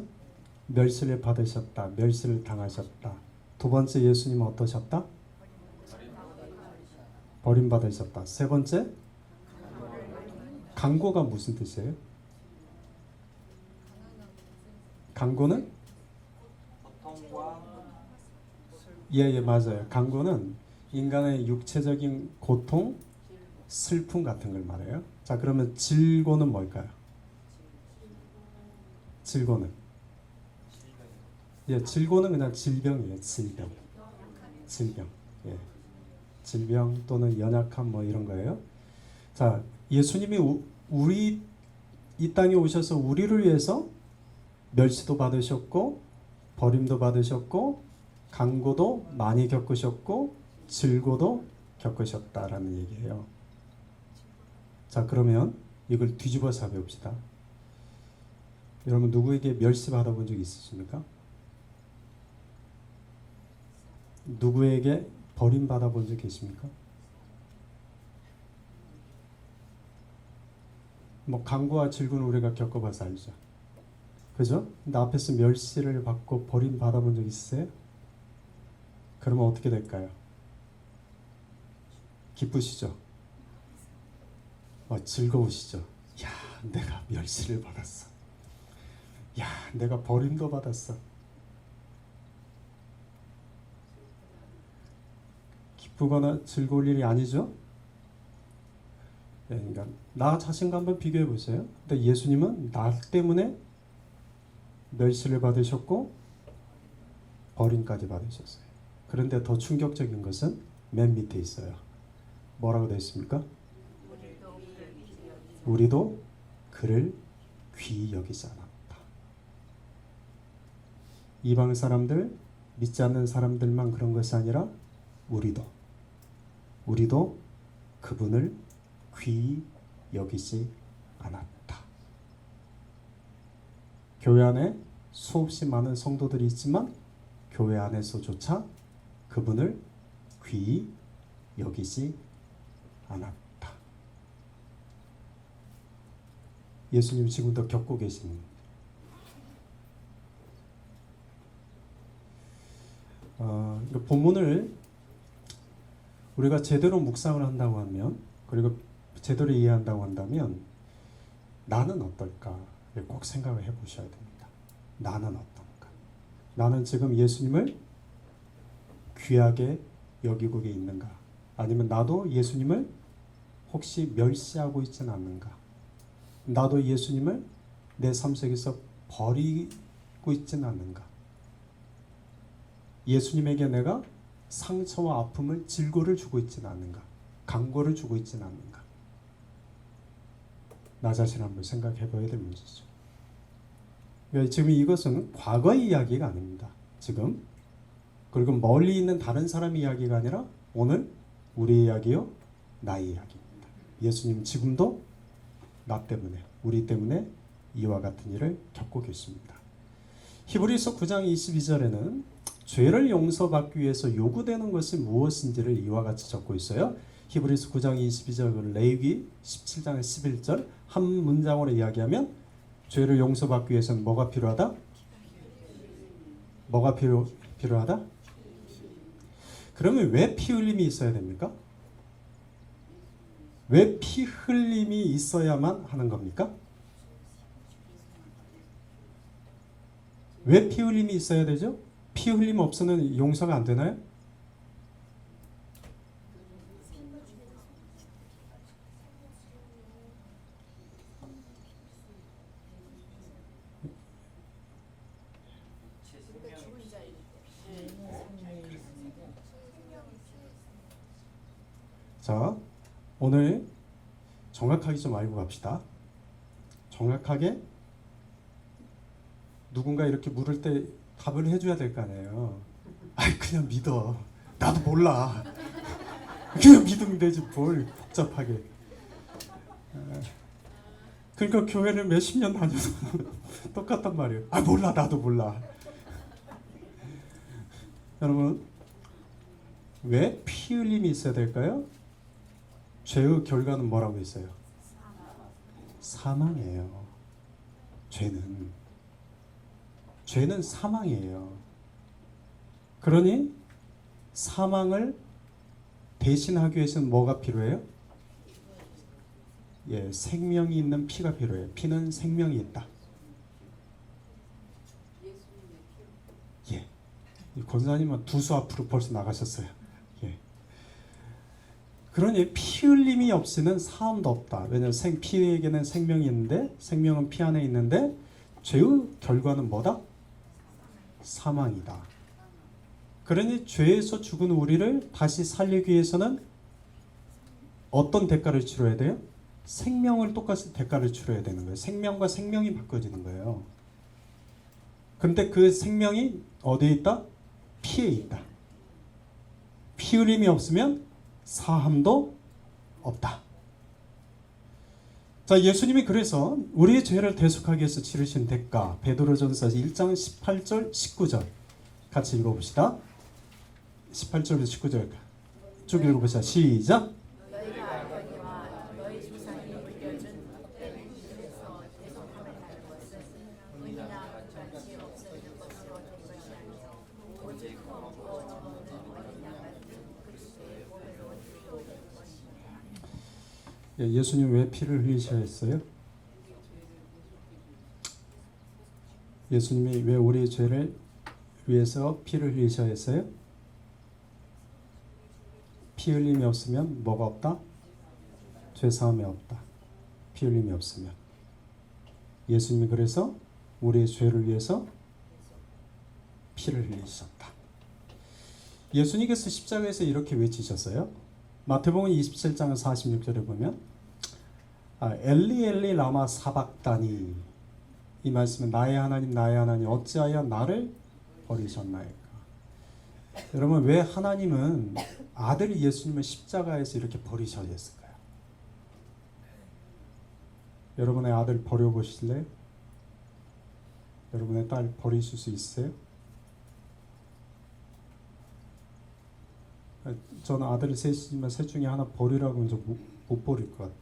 멸시를 받으셨다, 멸시를 당하셨다. 두 번째 예수님은 어떠셨다? 버림받으셨다. 세 번째, 강고가 무슨 뜻이에요? 강고는? 고통과 예, 맞아요. 강고는 인간의 육체적인 고통, 슬픔 같은 걸 말해요. 자, 그러면 질고는 뭘까요? 질고는? 예, 질고는 그냥 질병이에요. 질병. 예. 질병 또는 연약함 뭐 이런 거예요. 자, 예수님이 우리 이 땅에 오셔서 우리를 위해서 멸시도 받으셨고 버림도 받으셨고 강고도 많이 겪으셨고 질고도 겪으셨다라는 얘기예요. 자, 그러면 이걸 뒤집어서 해봅시다. 여러분 누구에게 멸시 받아본 적 있으십니까? 누구에게 버림 받아본 적 계십니까? 뭐 강고와 질고는 우리가 겪어봐서 알죠. 그죠? 근데 앞에서 멸시를 받고 버림 받아본 적 있으세요? 그러면 어떻게 될까요? 기쁘시죠? 즐거우시죠? 야, 내가 멸시를 받았어. 야, 내가 버림도 받았어. 기쁘거나 즐거울 일이 아니죠? 그러니까 나 자신과 한번 비교해 보세요. 근데 예수님은 나 때문에 멸시를 받으셨고 버림까지 받으셨어요. 그런데 더 충격적인 것은 맨 밑에 있어요. 뭐라고 되어 있습니까? 우리도 그를 귀히 여기지 않았다. 이방 사람들, 믿지 않는 사람들만 그런 것이 아니라 우리도 그분을 귀히 여기지 않았다. 교회 안에 수없이 많은 성도들이 있지만 교회 안에서조차 그분을 귀히 여기지 않았다. 예수님 지금도 겪고 계신 본문을 우리가 제대로 묵상을 한다고 하면, 그리고 제대로 이해한다고 한다면 나는 어떨까를 꼭 생각을 해보셔야 됩니다. 나는 어떤가? 나는 지금 예수님을 귀하게 여기고 있는가? 아니면 나도 예수님을 혹시 멸시하고 있지는 않는가? 나도 예수님을 내 삶 속에서 버리고 있지는 않는가? 예수님에게 내가 상처와 아픔을 질고를 주고 있지는 않는가? 강고를 주고 있지는 않는가? 나 자신 한번 생각해 봐야 될 문제죠. 그러니까 지금 이것은 과거의 이야기가 아닙니다. 지금, 그리고 멀리 있는 다른 사람의 이야기가 아니라 오늘 우리의 이야기요, 나의 이야기입니다. 예수님 지금도 나 때문에, 우리 때문에 이와 같은 일을 겪고 계십니다. 히브리서 9장 22절에는 죄를 용서받기 위해서 요구되는 것이 무엇인지를 이와 같이 적고 있어요. 히브리서 9장 22절, 레위기 17장 11절 한 문장으로 이야기하면 죄를 용서받기 위해서는 뭐가 필요하다? 뭐가 필요하다? 그러면 왜 피 흘림이 있어야 됩니까? 왜 피 흘림이 있어야만 하는 겁니까? 왜 피 흘림이 있어야 되죠? 피 흘림 없으면 용서가 안 되나요? 자, 오늘 정확하게 좀 알고 갑시다. 정확하게 누군가 이렇게 물을 때 답을 해줘야 될 거 아니에요. 아이 그냥 믿어. 나도 몰라. 그냥 믿으면 되지 뭘 복잡하게. 그러니까 교회를 몇십 년 다녀서 똑같단 말이에요. 아 몰라 나도 몰라. 여러분 왜 피 흘림이 있어야 될까요? 죄의 결과는 뭐라고 했어요? 사망이에요. 죄는 사망이에요. 그러니 사망을 대신하기 위해서는 뭐가 필요해요? 예, 생명이 있는 피가 필요해요. 피는 생명이 있다. 예, 권사님은 두수 앞으로 벌써 나가셨어요. 예. 그러니 피 흘림이 없이는 사함도 없다. 왜냐하면 피에게는 생명이 있는데 생명은 피 안에 있는데 죄의 결과는 뭐다? 사망이다. 그러니 죄에서 죽은 우리를 다시 살리기 위해서는 어떤 대가를 치러야 돼요? 생명을 똑같이 대가를 치러야 되는 거예요. 생명과 생명이 바꿔지는 거예요. 근데 그 생명이 어디에 있다? 피에 있다. 피 흘림이 없으면 사함도 없다. 자, 예수님이 그래서 우리의 죄를 대속하기 위해서 치르신 대가, 베드로전서 1장 18절 19절 같이 읽어봅시다. 18절부터 19절 쭉 읽어보시다. 시작. 너희가 알거니와 너희 조상이 빌려준 복된 길에서 대속함을 받는 것은 은이나 금같이 없어지는 것으로 된 것이 아니요 오직 흠없고 점없는 어린 양 같은 그리스도의 몸으로 드리는 것입니다. 예수님 왜 피를 흘리셔야 했어요? 예수님이 왜 우리의 죄를 위해서 피를 흘리셔야 했어요? 피 흘림이 없으면 뭐가 없다? 죄사함이 없다. 피 흘림이 없으면. 예수님이 그래서 우리의 죄를 위해서 피를 흘리셨다. 예수님께서 십자가에서 이렇게 외치셨어요. 마태복음 27장 46절에 보면 엘리 엘리 라마 사박다니, 이 말씀은 나의 하나님 어찌하여 나를 버리셨나이까. 여러분 왜 하나님은 아들 예수님을 십자가에서 이렇게 버리셔야 했을까요? 여러분의 아들 버려보실래요? 여러분의 딸 버리실 수 있어요? 저는 아들 셋이지만 셋 중에 하나 버리라고 이제 못 버릴 것 같아요.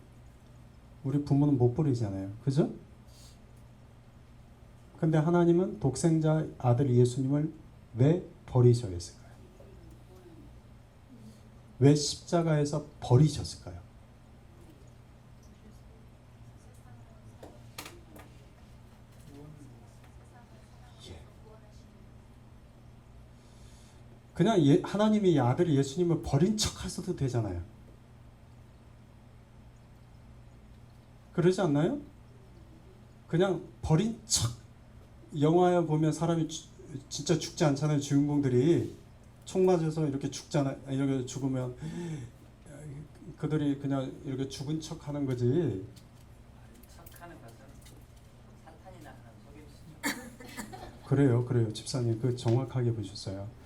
우리 부모는 못 버리잖아요. 그죠? 근데 하나님은 독생자 아들 예수님을 왜 버리셔야 했을까요? 왜 십자가에서 버리셨을까요? 그냥 하나님이 아들 예수님을 버린 척 하셔도 되잖아요. 그러지 않나요? 그냥 버린 척. 영화에 보면 사람이 진짜 죽지 않잖아요. 주인공들이 총 맞아서 이렇게 죽잖아요. 이렇게 죽으면 그들이 그냥 이렇게 죽은 척 하는 거지. 척하는 것은 사탄이나 하는 속임수죠. 그래요. 집사님 그 정확하게 보셨어요.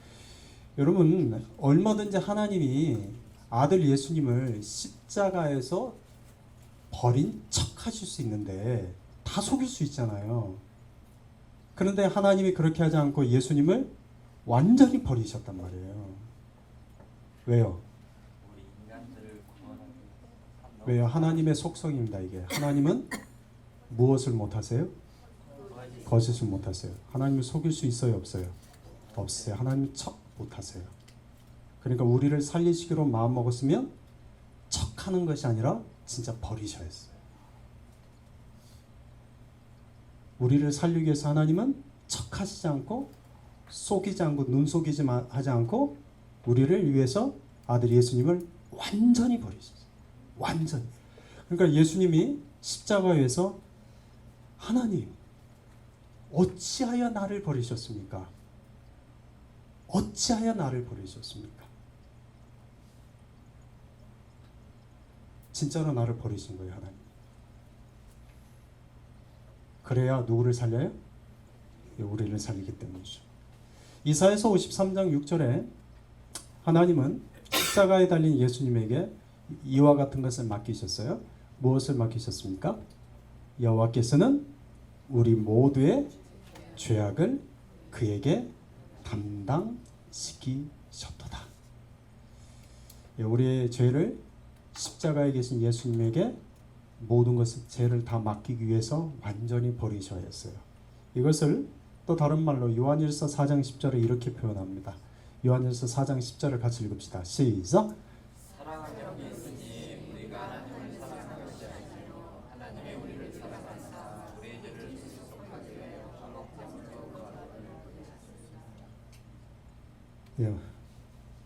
여러분 얼마든지 하나님이 아들 예수님을 십자가에서 버린 척 하실 수 있는데 다 속일 수 있잖아요. 그런데 하나님이 그렇게 하지 않고 예수님을 완전히 버리셨단 말이에요. 왜요? 우리 인간들을 구원하기 왜요? 하나님의 속성입니다. 이게 하나님은 무엇을 못하세요? 거짓을 못하세요. 하나님을 속일 수 있어요? 없어요? 없어요. 하나님 척 못하세요. 그러니까 우리를 살리시기로 마음먹었으면 척하는 것이 아니라 진짜 버리셔야 했어요. 우리를 살리기 위해서 하나님은 척하시지 않고 속이지 않고 눈속이지 하지 않고 우리를 위해서 아들 예수님을 완전히 버리셨어요. 완전히. 그러니까 예수님이 십자가에서 하나님 어찌하여 나를 버리셨습니까? 어찌하여 나를 버리셨습니까? 진짜로 나를 버리신 거예요, 하나님. 그래야 누구를 살려요? 우리를 살리기 때문이죠. 이사야서 53장 6절에 하나님은 십자가에 달린 예수님에게 이와 같은 것을 맡기셨어요. 무엇을 맡기셨습니까? 여호와께서는 우리 모두의 죄악을 그에게 담당시키셨도다. 우리의 죄를 십자가에 계신 예수님에게 모든 것을 죄를 다 맡기기 위해서 완전히 버리셔야 했어요. 이것을 또 다른 말로 요한일서 4장 10절에 이렇게 표현합니다. 요한일서 4장 10절을 같이 읽읍시다. 시작. 사랑하는 예수님, 우리가 하나님을 사랑하는 것이 아니요 하나님의 우리를 사랑하사 우리의 죄를 지속하게 하여 예,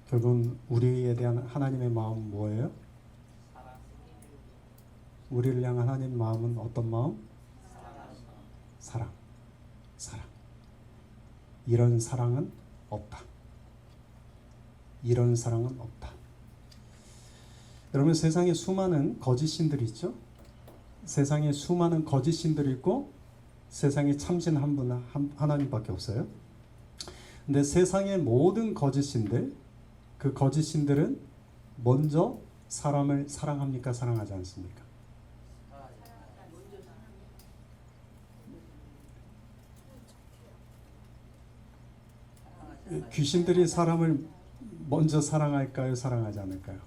결국은 우리에 대한 하나님의 마음은 뭐예요? 우리를 향한 하나님 마음은 어떤 마음? 사랑. 사랑. 이런 사랑은 없다. 이런 사랑은 없다. 여러분, 세상에 수많은 거짓 신들이 있죠? 세상에 수많은 거짓 신들이 있고 세상에 참신 한 분 하나님밖에 없어요. 근데 세상의 모든 거짓 신들, 그 거짓 신들은 먼저 사람을 사랑합니까? 사랑하지 않습니까? 귀신들이 사람을 먼저 사랑할까요? 사랑하지 않을까요?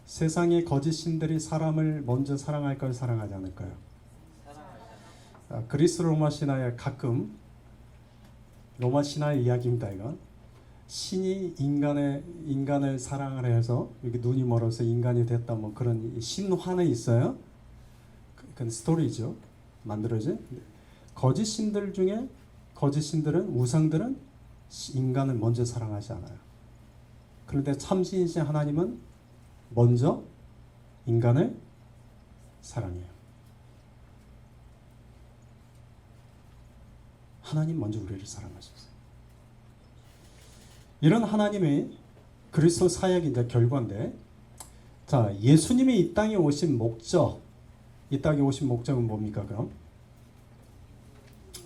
세상의 거짓 신들이 사람을 먼저 사랑할까요? 사랑하지 않을까요? 그리스 로마 신화에 가끔 로마 신화의 이야기입니다. 이건 신이 인간을 사랑을 해서 이렇게 눈이 멀어서 인간이 됐다 뭐 그런 신화는 있어요. 그건 스토리죠. 만들어진. 거짓 신들 중에 거짓 신들은 우상들은 인간을 먼저 사랑하지 않아요. 그런데 참신이신 하나님은 먼저 인간을 사랑해요. 하나님 먼저 우리를 사랑하셨어요. 이런 하나님의 그리스도 사역의 이제 결과인데, 자, 예수님이 이 땅에 오신 목적, 이 땅에 오신 목적은 뭡니까? 그럼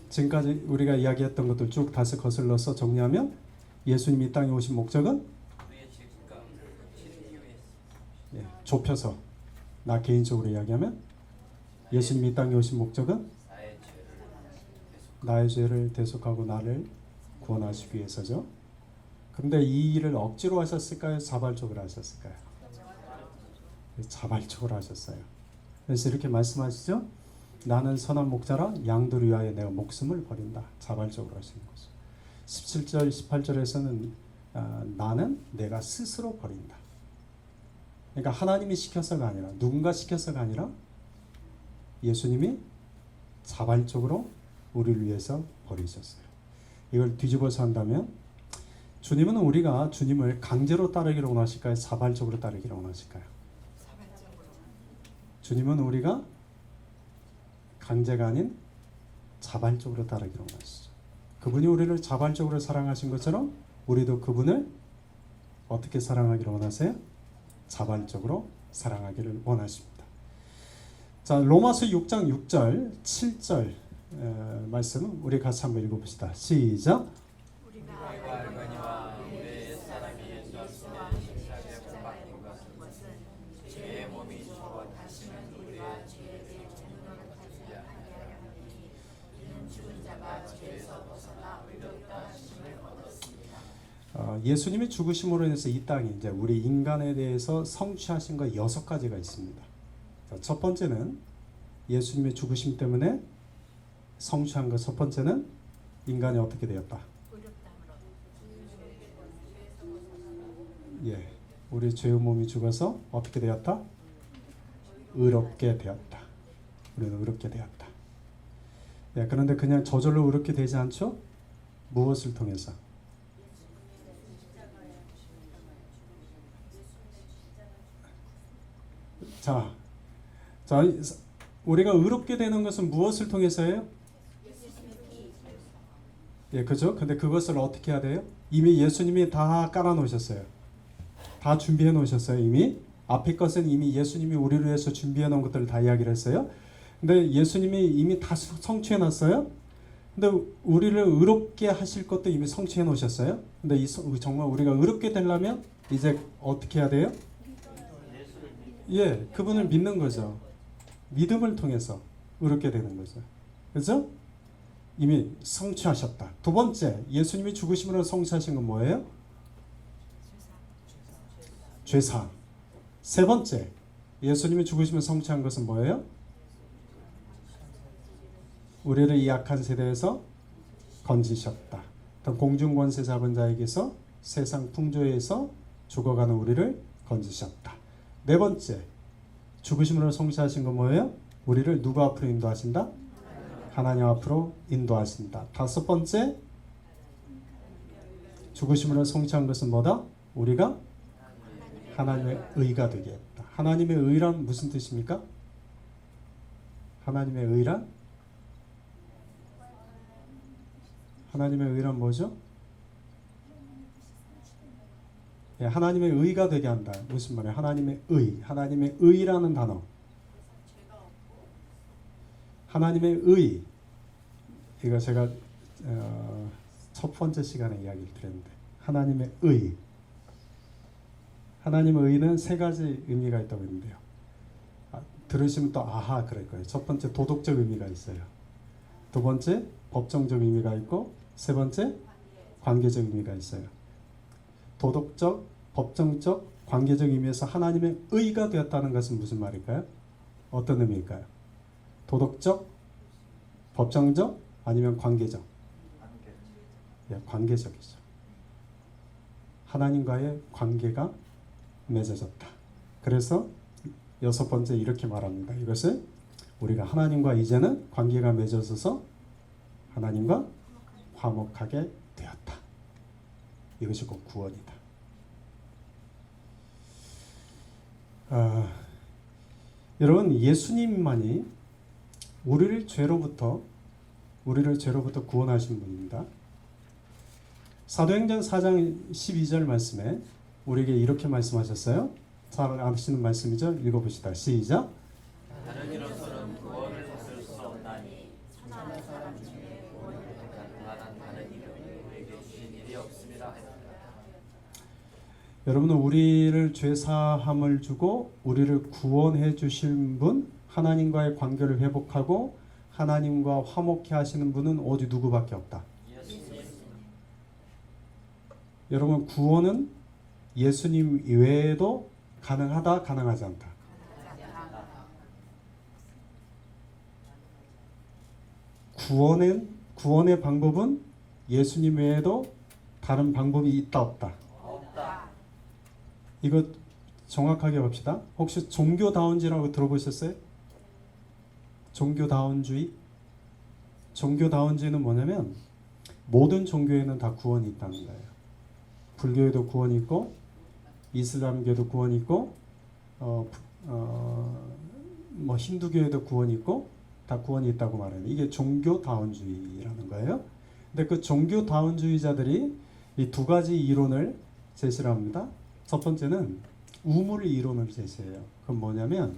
지금까지 우리가 이야기했던 것들 쭉 다시 거슬러서 정리하면 예수님이 이 땅에 오신 목적은 좁혀서 나 개인적으로 이야기하면 예수님이 이 땅에 오신 목적은 나의 죄를 대속하고 나를 구원하시기 위해서죠. 그런데 이 일을 억지로 하셨을까요? 자발적으로 하셨을까요? 자발적으로 하셨어요. 그래서 이렇게 말씀하시죠. 나는 선한 목자라 양들을 위하여 내가 목숨을 버린다. 자발적으로 하시는 거죠. 17절 18절에서는 나는 내가 스스로 버린다. 그러니까 하나님이 시켜서가 아니라 누군가 시켜서가 아니라 예수님이 자발적으로 우리를 위해서 버리셨어요. 이걸 뒤집어서 한다면 주님은 우리가 주님을 강제로 따르기를 원하실까요? 자발적으로 따르기를 원하실까요? 주님은 우리가 강제가 아닌 자발적으로 따르기를 원하시죠. 그분이 우리를 자발적으로 사랑하신 것처럼 우리도 그분을 어떻게 사랑하기를 원하세요? 자발적으로 사랑하기를 원하십니다. 자, 로마서 6장 6절 7절 말씀 우리 같이 한번 읽어봅시다. 시작. 우리가 알거니와 우리의 사람이 예수 그리스도와 십자가에 못 박힌 것은 우리가 죄에서 벗어나 의롭다 하심을 얻었습니다. 예수님이 죽으심으로 인해서 이 땅에 이제 우리 인간에 대해서 성취하신 거 6가지가 있습니다. 자, 첫 번째는 예수님의 죽으심 때문에 성취한 것. 첫 번째는 인간이 어떻게 되었다? 예, 우리 죄의 몸이 죽어서 어떻게 되었다? 의롭게 되었다. 우리는 의롭게 되었다. 예, 그런데 그냥 저절로 의롭게 되지 않죠? 무엇을 통해서? 자, 우리가 의롭게 되는 것은 무엇을 통해서예요? 예, 그죠? 근데 그것을 어떻게 해야 돼요? 이미 예수님이 다 깔아 놓으셨어요. 다 준비해 놓으셨어요. 이미 앞에 것은 이미 예수님이 우리를 위해서 준비해 놓은 것들을 다 이야기를 했어요. 근데 예수님이 이미 다 성취해 놨어요. 근데 우리를 의롭게 하실 것도 이미 성취해 놓으셨어요. 근데 정말 우리가 의롭게 되려면 이제 어떻게 해야 돼요? 예, 그분을 믿는 거죠. 믿음을 통해서 의롭게 되는 거죠. 그죠? 이미 성취하셨다. 두 번째, 예수님이 죽으심으로 성취하신 건 뭐예요? 죄사함. 세 번째, 예수님이 죽으심으로 성취한 것은 뭐예요? 우리를 이 약한 세대에서 건지셨다. 공중권세 잡은 자에게서 세상 풍조에서 죽어가는 우리를 건지셨다. 네 번째, 죽으심으로 성취하신 건 뭐예요? 우리를 누구 앞으로 인도하신다? 하나님 앞으로 인도하신다. 다섯 번째, 죽으심으로 성취한 것은 뭐다? 우리가 하나님의 의가 되게 했다. 하나님의 의란 무슨 뜻입니까? 하나님의 의란? 하나님의 의란 뭐죠? 예, 하나님의 의가 되게 한다. 무슨 말이에요? 하나님의 의. 하나님의 의라는 단어. 하나님의 의. 이거 제가 첫 번째 시간에 이야기를 드렸는데 하나님의 의. 하나님의 의는 세 가지 의미가 있다고 했는데요. 들으시면 또 아하 그럴 거예요. 첫 번째 도덕적 의미가 있어요. 두 번째 법정적 의미가 있고 세 번째 관계적 의미가 있어요. 도덕적, 법정적, 관계적 의미에서 하나님의 의가 되었다는 것은 무슨 말일까요? 어떤 의미일까요? 도덕적, 법정적, 아니면 관계적? 예, 관계적이죠. 하나님과의 관계가 맺어졌다. 그래서 여섯 번째 이렇게 말합니다. 이것을 우리가 하나님과 이제는 관계가 맺어져서 하나님과 화목하게 되었다. 이것이 곧 구원이다. 여러분, 예수님만이 우리를 죄로부터 구원하신 분입니다. 사도행전 4장 12절 말씀에 우리에게 이렇게 말씀하셨어요. 잘 아시는 말씀이죠? 읽어봅시다. 시작. 다른 이로서는 구원을 받을 수 없나니 천하는 사람 중에 구원을 받을 만한 다른 이름을 우리에게 주신 일이 없음이라 했다. 여러분은 우리를 죄 사함을 주고 우리를 구원해 주신 분, 하나님과의 관계를 회복하고 하나님과 화목해 하시는 분은 오직 누구밖에 없다. 여러분, 구원은 예수님 외에도 가능하다, 가능하지 않다. 구원의 방법은 예수님 외에도 다른 방법이 있다, 없다. 없다. 이거 정확하게 봅시다. 혹시 종교다운주의라고 들어보셨어요? 종교다운주의? 종교다운주의는 뭐냐면 모든 종교에는 다 구원이 있다는 거예요. 불교에도 구원이 있고 이슬람교에도 구원이 있고 뭐 힌두교에도 구원이 있고 다 구원이 있다고 말해요. 이게 종교다운주의라는 거예요. 근데 그 종교다운주의자들이 이 두 가지 이론을 제시를 합니다. 첫 번째는 우물 이론을 제시해요. 그건 뭐냐면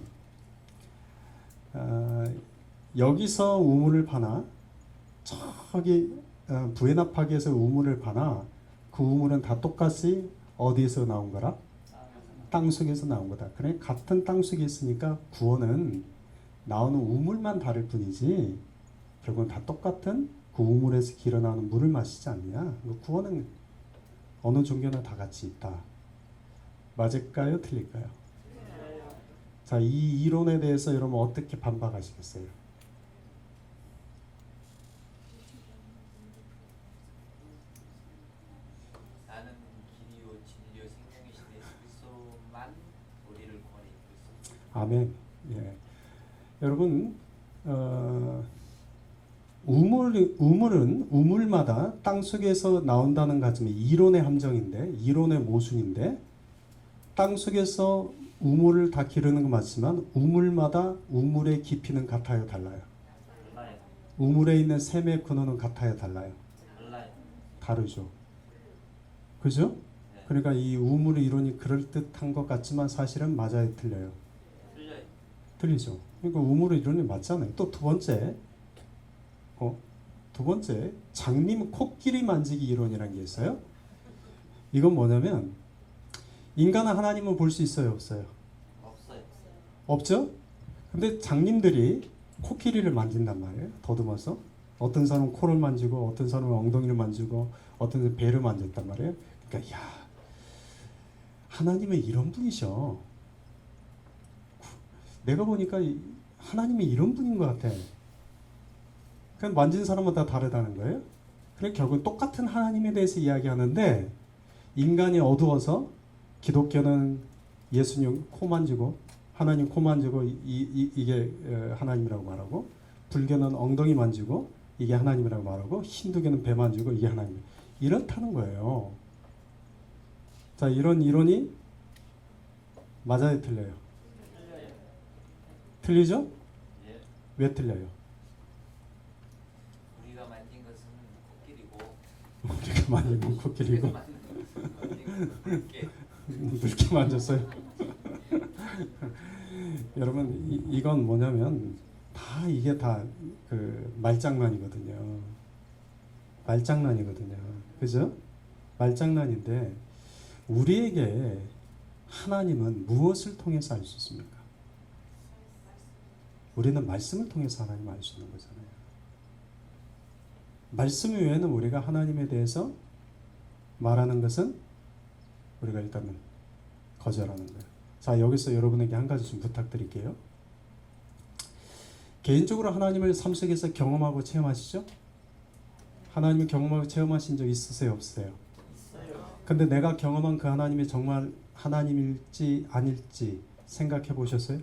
여기서 우물을 파나 저기 부에나파게에서 우물을 파나 그 우물은 다 똑같이 어디에서 나온 거라? 땅속에서 나온 거다. 그래 같은 땅속에 있으니까 구원은 나오는 우물만 다를 뿐이지 결국은 다 똑같은 그 우물에서 기어나오는 물을 마시지 않느냐? 그 구원은 어느 종교나 다 같이 있다. 맞을까요? 틀릴까요? 자, 이 이론에 대해서 여러분 어떻게 반박하시겠어요? 나는 길이요 진리요 생명이신 예수 그리스도만 우리를 구원해 주고 있습니다. 아멘. 예. 여러분, 우물은 우물마다 땅 속에서 나온다는 가정이 이론의 함정인데, 이론의 모순인데, 땅 속에서 우물을 다 기르는 건 맞지만 우물마다 우물의 깊이는 같아요, 달라요? 달라요. 우물에 있는 샘의 근원은 같아요, 달라요? 달라요. 다르죠. 그죠? 네. 그러니까 이 우물 이론이 그럴듯한 것 같지만 사실은 맞아요, 틀려요? 틀려요. 틀리죠. 그러니까 우물 이론이 맞잖아요. 또 두 번째 장님 코끼리 만지기 이론이라는 게 있어요. 이건 뭐냐면 인간은 하나님을 볼 수 있어요, 없어요? 없어요. 없죠? 근데 장님들이 코끼리를 만진단 말이에요. 더듬어서. 어떤 사람은 코를 만지고 어떤 사람은 엉덩이를 만지고 어떤 사람은 배를 만졌단 말이에요. 그러니까 야, 하나님은 이런 분이셔. 내가 보니까 하나님이 이런 분인 것 같아. 그냥 만진 사람은 다 다르다는 거예요. 그래 결국 똑같은 하나님에 대해서 이야기하는데 인간이 어두워서 기독교는 예수님 코 만지고 하나님 코 만지고 이게 하나님이라고 말하고, 불교는 엉덩이 만지고 이게 하나님이라고 말하고, 힌두교는 배 만지고 이게 하나님. 이렇다는 거예요. 자, 이런 이론이 맞아요, 틀려요? 틀려요. 틀리죠? 예. 왜 틀려요? 우리가 만진 것은 코끼리고 우리가 만지는 코끼리고 게 늙게 만졌어요. 여러분 이건 뭐냐면 다 이게 다 그 말장난이거든요. 말장난이거든요. 그죠? 말장난인데 우리에게 하나님은 무엇을 통해서 알 수 있습니까? 우리는 말씀을 통해서 하나님을 알 수 있는 거잖아요. 말씀 외에는 우리가 하나님에 대해서 말하는 것은 우리가 일단은 거절하는 거예요. 자, 여기서 여러분에게 한 가지 좀 부탁드릴게요. 개인적으로 하나님을 삶 속에서 경험하고 체험하시죠? 하나님을 경험하고 체험하신 적 있으세요? 없으세요? 있어요. 근데 내가 경험한 그 하나님이 정말 하나님일지 아닐지 생각해 보셨어요?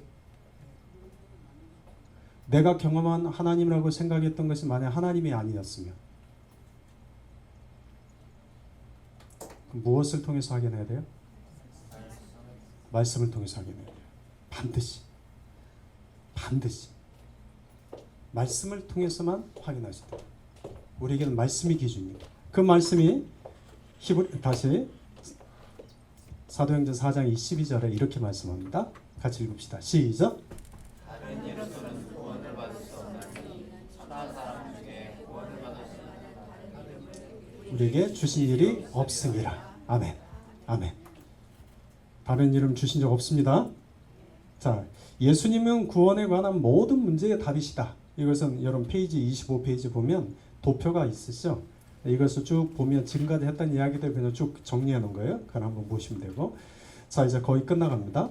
내가 경험한 하나님이라고 생각했던 것이 만약 하나님이 아니었으면 그럼 무엇을 통해서 확인해야 돼요? 말씀을 통해서 확인해야 돼요. 반드시 말씀을 통해서만 확인하시다. 우리에게는 말씀이 기준입니다. 그 말씀이 다시 사도행전 4장 22절에 이렇게 말씀합니다. 같이 읽읍시다. 시작. 다른 이로서는 구원을 받을 수 없나니 선한 사람 중에 구원을 받을 수 있는 우리에게 주신 일이 없음이라. 아멘. 아멘. 다른 이름 주신 적 없습니다. 자, 예수님은 구원에 관한 모든 문제의 답이시다. 이것은 여러분 페이지 25페이지 보면 도표가 있으시죠? 이것을 쭉 보면 지금까지 했던 이야기들 그냥 쭉 정리해 놓은 거예요. 그걸 한번 보시면 되고. 자, 이제 거의 끝나갑니다.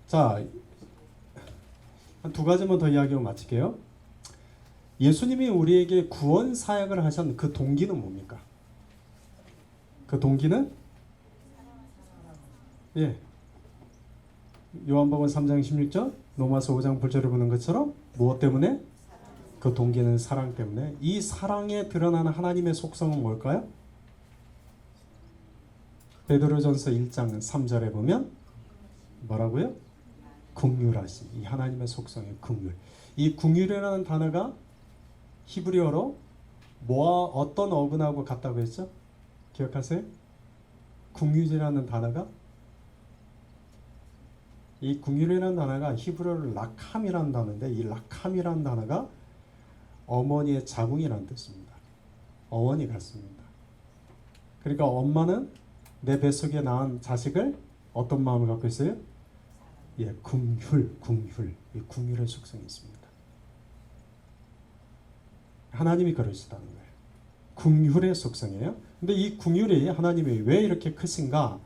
자, 한 두 가지만 더 이야기하고 마칠게요. 예수님이 우리에게 구원 사역을 하신 그 동기는 뭡니까? 그 동기는 요한복음 3장 16절, 로마서 5장 8절을 보는 것처럼 무엇 때문에? 그 동기는 사랑 때문에. 이 사랑에 드러나는 하나님의 속성은 뭘까요? 베드로전서 1장 3절에 보면 뭐라고요? 긍휼하심. 이 하나님의 속성의 긍휼. 이 긍휼이라는 단어가 히브리어로 뭐와 어떤 어근하고 같다고 했죠? 기억하세요? 긍휼이라는 단어가, 이 긍휼이라는 단어가 히브리어로 라캄이라는 단어인데, 이 라캄이라는 단어가 어머니의 자궁이라는 뜻입니다. 어원이 같습니다. 그러니까 엄마는 내 뱃속에 낳은 자식을 어떤 마음을 갖고 있어요? 긍휼. 이 긍휼의 속성이 있습니다. 하나님이 그러시다는 거예요. 긍휼의 속성이에요. 근데 이 긍휼이 하나님이 왜 이렇게 크신가?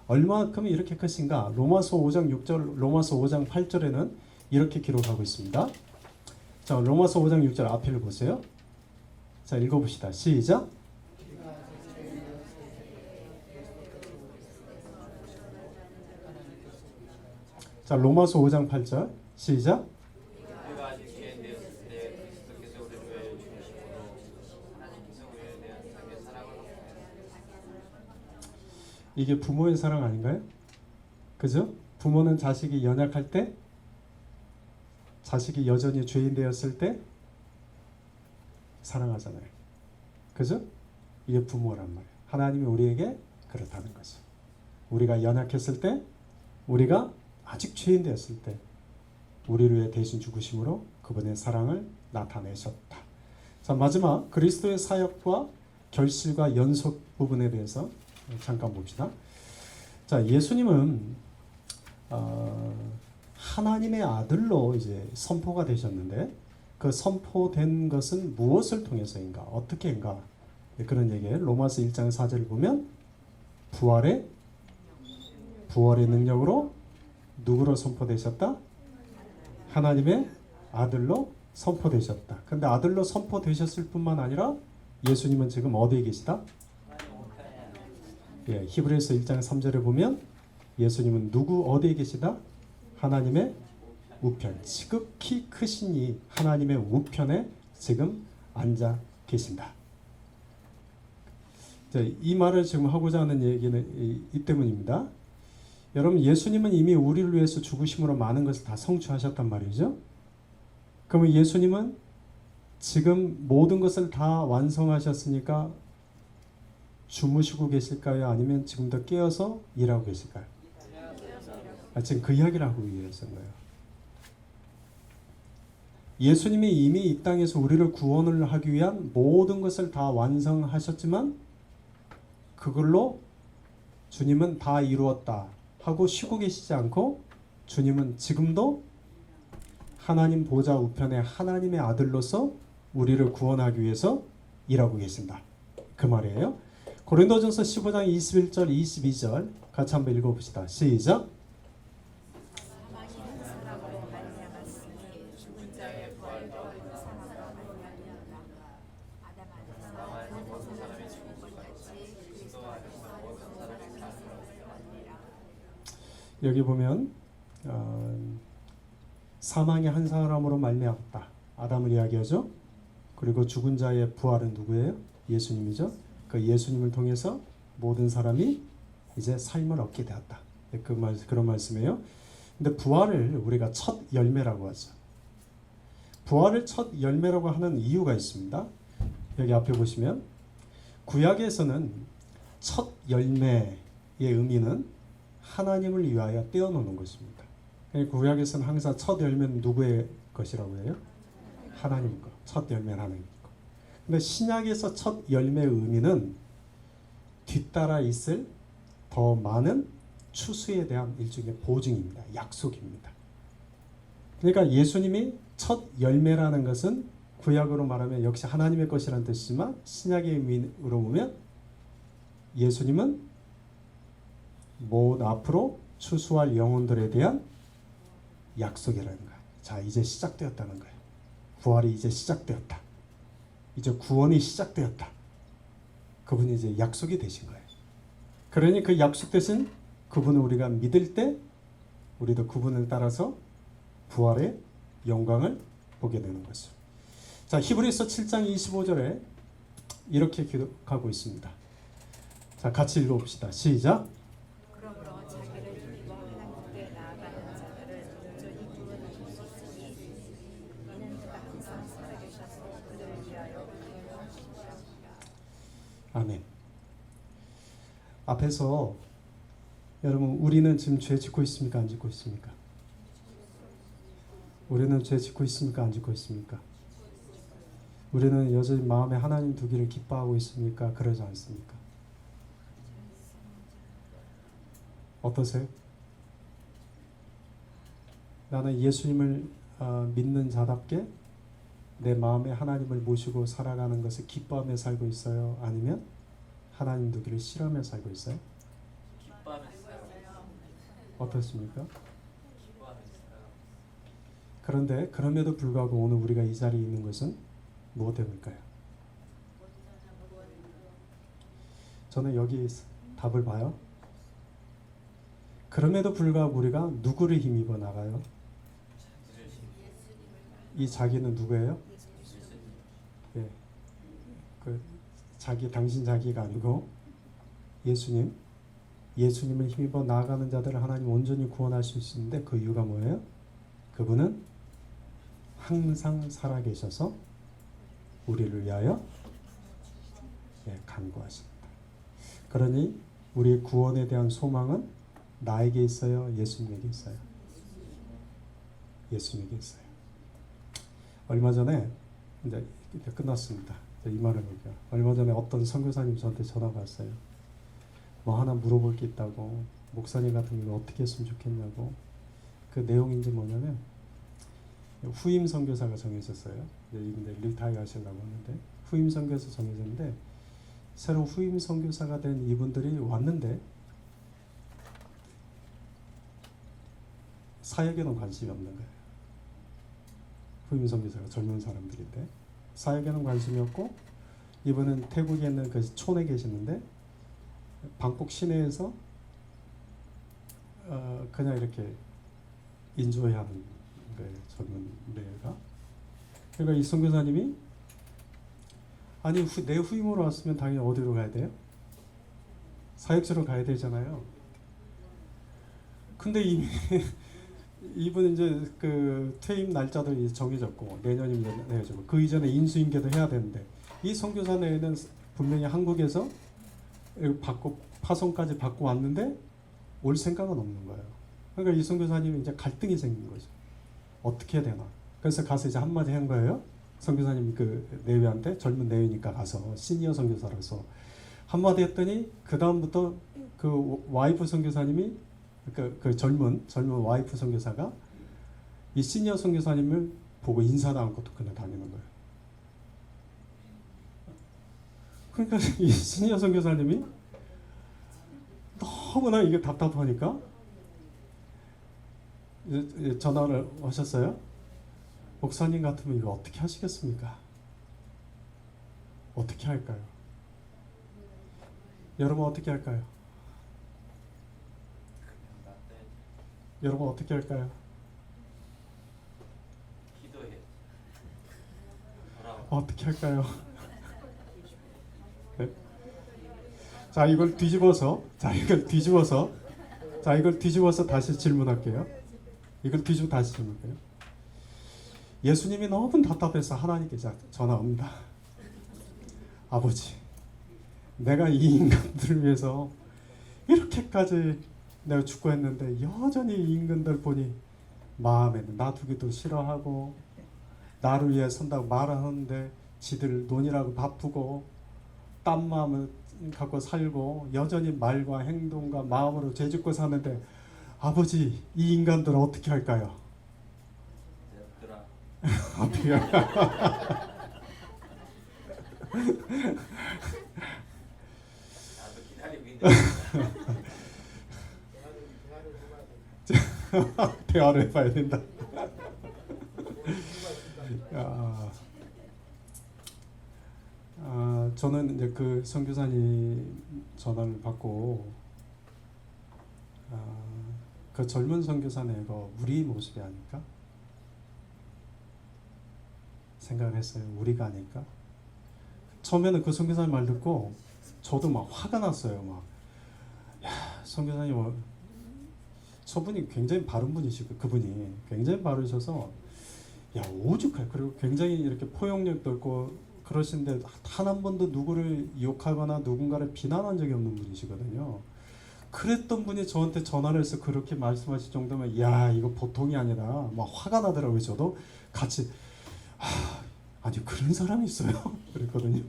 얼마큼 이렇게 크신가? 로마서 5장 6절, 로마서 5장 8절에는 이렇게 기록하고 있습니다. 자, 로마서 5장 6절 앞을 보세요. 자, 읽어봅시다. 시작. 자, 로마서 5장 8절 시작. 우리가 아직 죄인 되었을 때 그리스도께서 우리를 위하여 죽으심으로 하나님께서 우리에 대한 자기의 사랑을 이게 부모의 사랑 아닌가요? 그죠? 부모는 자식이 연약할 때, 자식이 여전히 죄인 되었을 때 사랑하잖아요. 그죠? 이게 부모란 말이에요. 하나님이 우리에게 그렇다는 거죠. 우리가 연약했을 때, 우리가 아직 죄인 되었을 때 우리를 위해 대신 죽으심으로 그분의 사랑을 나타내셨다. 자, 마지막 그리스도의 사역과 결실과 연속 부분에 대해서 잠깐 봅시다. 자, 예수님은 하나님의 아들로 이제 선포가 되셨는데 그 선포된 것은 무엇을 통해서인가? 어떻게인가? 그런 얘기예요. 로마서 1장 4절을 보면 부활의 능력으로 누구로 선포되셨다? 하나님의 아들로 선포되셨다. 근데 아들로 선포되셨을 뿐만 아니라 예수님은 지금 어디에 계시다? 예, 히브리서 1장 3절에 보면 예수님은 누구 어디에 계시다? 하나님의 우편, 지극히 크신 이 하나님의 우편에 지금 앉아 계신다. 자, 이 말을 지금 하고자 하는 얘기는 이 때문입니다. 여러분, 예수님은 이미 우리를 위해서 죽으심으로 많은 것을 다 성취하셨단 말이죠. 그러면 예수님은 지금 모든 것을 다 완성하셨으니까 주무시고 계실까요? 아니면 지금도 깨어서 일하고 계실까요? 지금 그 이야기를 하고 위해서인 거예요. 예수님이 이미 이 땅에서 우리를 구원을 하기 위한 모든 것을 다 완성하셨지만 그걸로 주님은 다 이루었다 하고 쉬고 계시지 않고 주님은 지금도 하나님 보좌 우편에 하나님의 아들로서 우리를 구원하기 위해서 일하고 계신다. 그 말이에요. 고린도전서 15장 21절 22절 같이 한번 읽어봅시다. 시작. 사망이 한 사람으로 말미암았으니 죽은 자의 부활도 한 사람으로 말미암았다. 아담 안에서 모든 사람이 죽은 것 같이 그리스도 안에서 모든 사람이 살았느니라. 여기 보면 사망이 한 사람으로 말미암았다. 아담을 이야기하죠. 그리고 죽은 자의 부활은 누구예요? 예수님이죠. 그 예수님을 통해서 모든 사람이 이제 삶을 얻게 되었다. 그런 말씀이에요. 근데 부활을 우리가 첫 열매라고 하죠. 부활을 첫 열매라고 하는 이유가 있습니다. 여기 앞에 보시면 구약에서는 첫 열매의 의미는 하나님을 위하여 떼어놓는 것입니다. 구약에서는 항상 첫 열매는 누구의 것이라고 해요? 하나님 것. 첫 열매는 하나님 것. 근데 신약에서 첫 열매의 의미는 뒤따라 있을 더 많은 추수에 대한 일종의 보증입니다. 약속입니다. 그러니까 예수님이 첫 열매라는 것은 구약으로 말하면 역시 하나님의 것이라는 뜻이지만 신약의 의미로 보면 예수님은 앞으로 추수할 영혼들에 대한 약속이라는 거예요. 자, 이제 시작되었다는 거예요. 부활이 이제 시작되었다. 이제 구원이 시작되었다. 그분이 이제 약속이 되신 거예요. 그러니 그 약속되신 그분을 우리가 믿을 때 우리도 그분을 따라서 부활의 영광을 보게 되는 것이죠. 자, 히브리서 7장 25절에 이렇게 기록하고 있습니다. 자, 같이 읽어봅시다. 시작. 그러므로 자기를 힘입어 하나님께 나아가는 자들을 온전히 구원하실 수 있으니 이는 그가 항상 살아계셔서 그들을 위하여 구원하시리라. 아멘. 앞에서 여러분, 우리는 지금 죄 짓고 있습니까? 안 짓고 있습니까? 우리는 죄 짓고 있습니까? 안 짓고 있습니까? 우리는 여전히 마음에 하나님 두기를 기뻐하고 있습니까? 그러지 않습니까? 어떠세요? 나는 예수님을 믿는 자답게 내 마음에 하나님을 모시고 살아가는 것을 기뻐하며 살고 있어요? 아니면 하나님 두기를 싫어하며 살고 있어요? 기뻐하면서요. 어떻습니까? 기뻐하면서요. 그런데 그럼에도 불구하고 오늘 우리가 이 자리에 있는 것은 무엇 때문일까요? 저는 여기 답을 봐요. 그럼에도 불구하고 우리가 누구를 힘입어 나가요? 이 자기는 누구예요? 예, 그 자기 당신 자기가 아니고 예수님. 예수님을 힘입어 나아가는 자들을 하나님 온전히 구원할 수 있는데 그 이유가 뭐예요? 그분은 항상 살아계셔서 우리를 위하여 간구하십니다. 그러니 우리의 구원에 대한 소망은 나에게 있어요? 예수님에게 있어요? 예수님에게 있어요. 얼마 전에 이제 끝났습니다. 이 말을 볼게요. 얼마 전에 어떤 선교사님 저한테 전화가 왔어요. 뭐 하나 물어볼 게 있다고, 목사님 같은 경우 어떻게 했으면 좋겠냐고. 그 내용인지 뭐냐면 후임 선교사가 정해졌어요. 이제 리타이어 하시려고 하는데 후임 선교사 정해졌는데 새로 후임 선교사가 된 이분들이 왔는데 사역에는 관심이 없는 거예요. 후임 선교사가 젊은 사람들인데 사역에는 관심이 없고 이분은 태국에 있는 그 촌에 계시는데 방콕 시내에서 그냥 이렇게 인조회하는 거예요. 젊은 애가. 그러니까 이 선교사님이 아니 내 후임으로 왔으면 당연히 어디로 가야 돼요? 사역지로 가야 되잖아요. 근데 이미 이분 이제 그 퇴임 날짜도 이제 정해졌고 내년이면 해가지고 그 이전에 인수인계도 해야 되는데 이 선교사는 분명히 한국에서 받고 파송까지 받고 왔는데 올 생각은 없는 거예요. 그러니까 이 선교사님이 이제 갈등이 생긴 거죠. 어떻게 해야 되나? 그래서 가서 이제 한마디 한 거예요. 선교사님 그 내외한테 젊은 내외니까 가서 시니어 선교사라서 한마디 했더니 그 다음부터 그 와이프 선교사님이 그 젊은 와이프 선교사가 이 시니어 선교사님을 보고 인사도 않고 또 그냥 다니는 거예요. 그러니까 이 시니어 선교사님이 너무나 이게 답답하니까 전화를 하셨어요. 목사님 같으면 이거 어떻게 하시겠습니까? 어떻게 할까요? 여러분 어떻게 할까요? 여러분 어떻게 할까요? 기도해. 어떻게 할까요? 네? 자 이걸 뒤집어서 다시 질문할게요. 이걸 뒤집어 다시 질문할게요. 예수님이 너무 답답해서 하나님께 전화 옵니다. 아버지, 내가 이 인간들을 위해서 이렇게까지 내가 축구했는데 여전히 이 인간들 보니 마음에 놔두기도 싫어하고 나를 위해 선다고 말하는데 지들 논이라고 바쁘고 딴 마음을 갖고 살고 여전히 말과 행동과 마음으로 죄짓고 사는데 아버지 이 인간들 어떻게 할까요? 어떻게 할까요? 나도 기다리고 있는데. 대화를 해봐야 된다. 저는 이제 그 선교사님 전화를 받고 그 젊은 선교사네가 우리 모습이 아닐까 생각을 했어요. 우리가 아닐까. 처음에는 그 선교사님 말 듣고 저도 막 화가 났어요. 막 야, 선교사님 저분이 굉장히 바른 분이시고 그분이 굉장히 바르셔서 야 오죽할 그리고 굉장히 이렇게 포용력도 있고 그러신데 단 한 번도 누구를 욕하거나 누군가를 비난한 적이 없는 분이시거든요. 그랬던 분이 저한테 전화를 해서 그렇게 말씀하실 정도면 야 이거 보통이 아니라 막 화가 나더라고요. 저도 같이 아니 그런 사람이 있어요. 그랬거든요.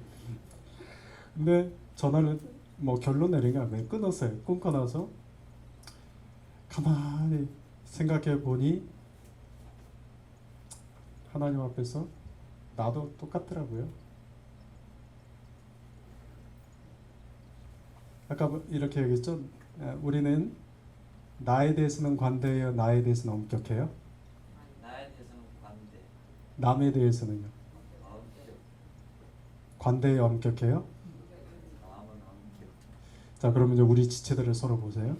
근데 전화를 뭐 결론 내리니까 끊었어요. 끊고 나서 가만히 생각해 보니 하나님 앞에서 나도 똑같더라고요. 아까 이렇게 얘기했죠. 우리는 나에 대해서는 관대해요, 나에 대해서는 엄격해요. 나에 대해서는 관대, 남에 대해서는요. 엄격, 관대해요, 엄격해요. 남은 엄격. 자, 그러면 이제 우리 지체들을 서로 보세요.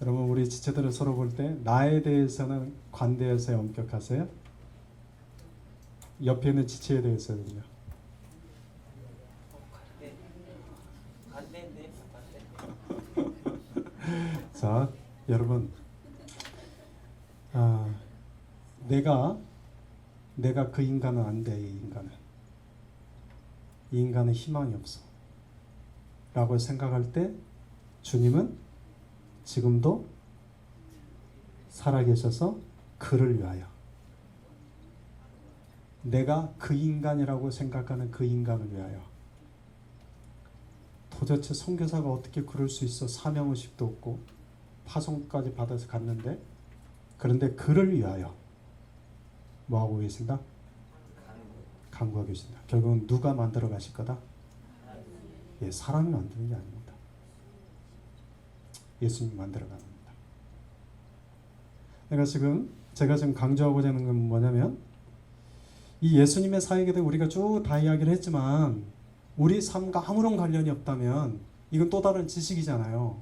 여러분, 우리 지체들을 서로 볼 때 나에 대해서는 관대하세요, 엄격하세요? 옆에 있는 지체에 대해서는요. 관대인데 관대. 자, 여러분, 내가 그 인간은 안 돼. 이 인간은 희망이 없어 라고 생각할 때 주님은 지금도 살아계셔서 그를 위하여, 내가 그 인간이라고 생각하는 그 인간을 위하여, 도대체 선교사가 어떻게 그럴 수 있어? 사명의식도 없고 파송까지 받아서 갔는데, 그런데 그를 위하여 뭐하고 계신다? 간구하고 계신다. 결국은 누가 만들어 가실 거다? 예, 사람이 만드는 게 아닙니다. 예수님이 만들어 가는 겁니다. 제가 지금 강조하고자 하는 건 뭐냐면, 이 예수님의 사역에 대해 우리가 쭉 다 이야기를 했지만 우리 삶과 아무런 관련이 없다면 이건 또 다른 지식이잖아요.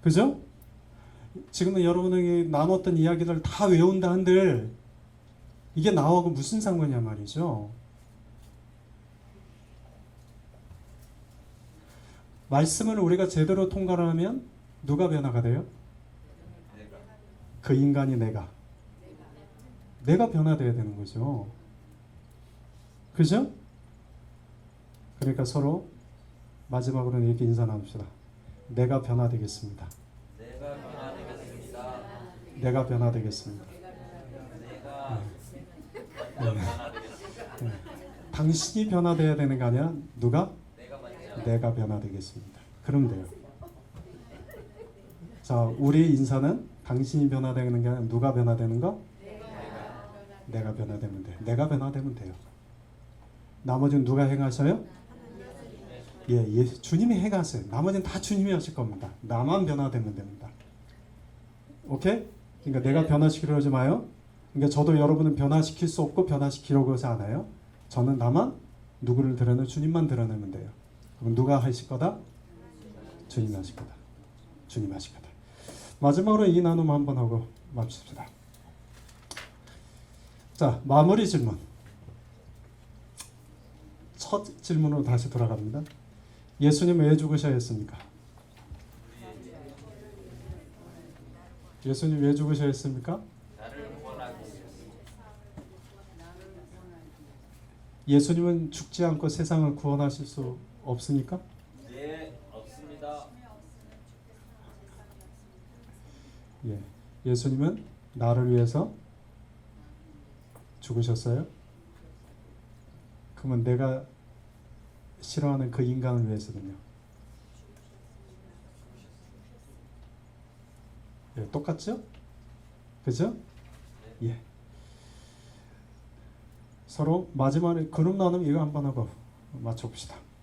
그죠? 지금은 여러분에게 나눴던 이야기들 다 외운다 한들 이게 나하고 무슨 상관이냐 말이죠. 말씀을 우리가 제대로 통과를 하면 누가 변화가 돼요? 그 인간이 내가 변화돼야 되는 거죠. 그죠? 그러니까 서로 마지막으로는 이렇게 인사 나눕시다. 내가 변화되겠습니다. 내가 변화되겠습니다. 내가 변화되겠습니다. 내가 네. 네. 당신이 변화돼야 되는 거 아니야? 누가? 내가 변화되겠습니다. 그럼 돼요. 자, 우리 인사는 당신이 변화되는 게 아니라 누가 변화되는 거? 내가 변화되면 돼. 내가 변화되면 돼요. 나머지는 누가 행하셔요? 예, 주님이 행하세요. 나머지는 다 주님이 하실 겁니다. 나만 변화되면 됩니다. 오케이? 그러니까 내가 변화시키려 하지 마요. 그러니까 저도 여러분은 변화시킬 수 없고 변화시키려고 하지 않아요. 저는 다만 누구를 드러내? 주님만 드러내면 돼요. 그럼 누가 하실 거다? 주님이 하실 거다. 주님이 하실 거다. 마지막으로 이 나눔 한번 하고 마칩시다. 자, 마무리 질문. 첫 질문으로 다시 돌아갑니다. 예수님 왜 죽으셔야 했습니까? 예수님 왜 죽으셔야 했습니까? 나를 구원하기. 예수님은 죽지 않고 세상을 구원하실 수 없습니까? 네, 없습니다. 예, 예수님은 나를 위해서 죽으셨어요? 그러면 내가 싫어하는 그 인간을 위해서는요? 예, 똑같죠? 그죠? 예. 서로 마지막에 그룹 나눔 이거 한번 하고 맞춰봅시다.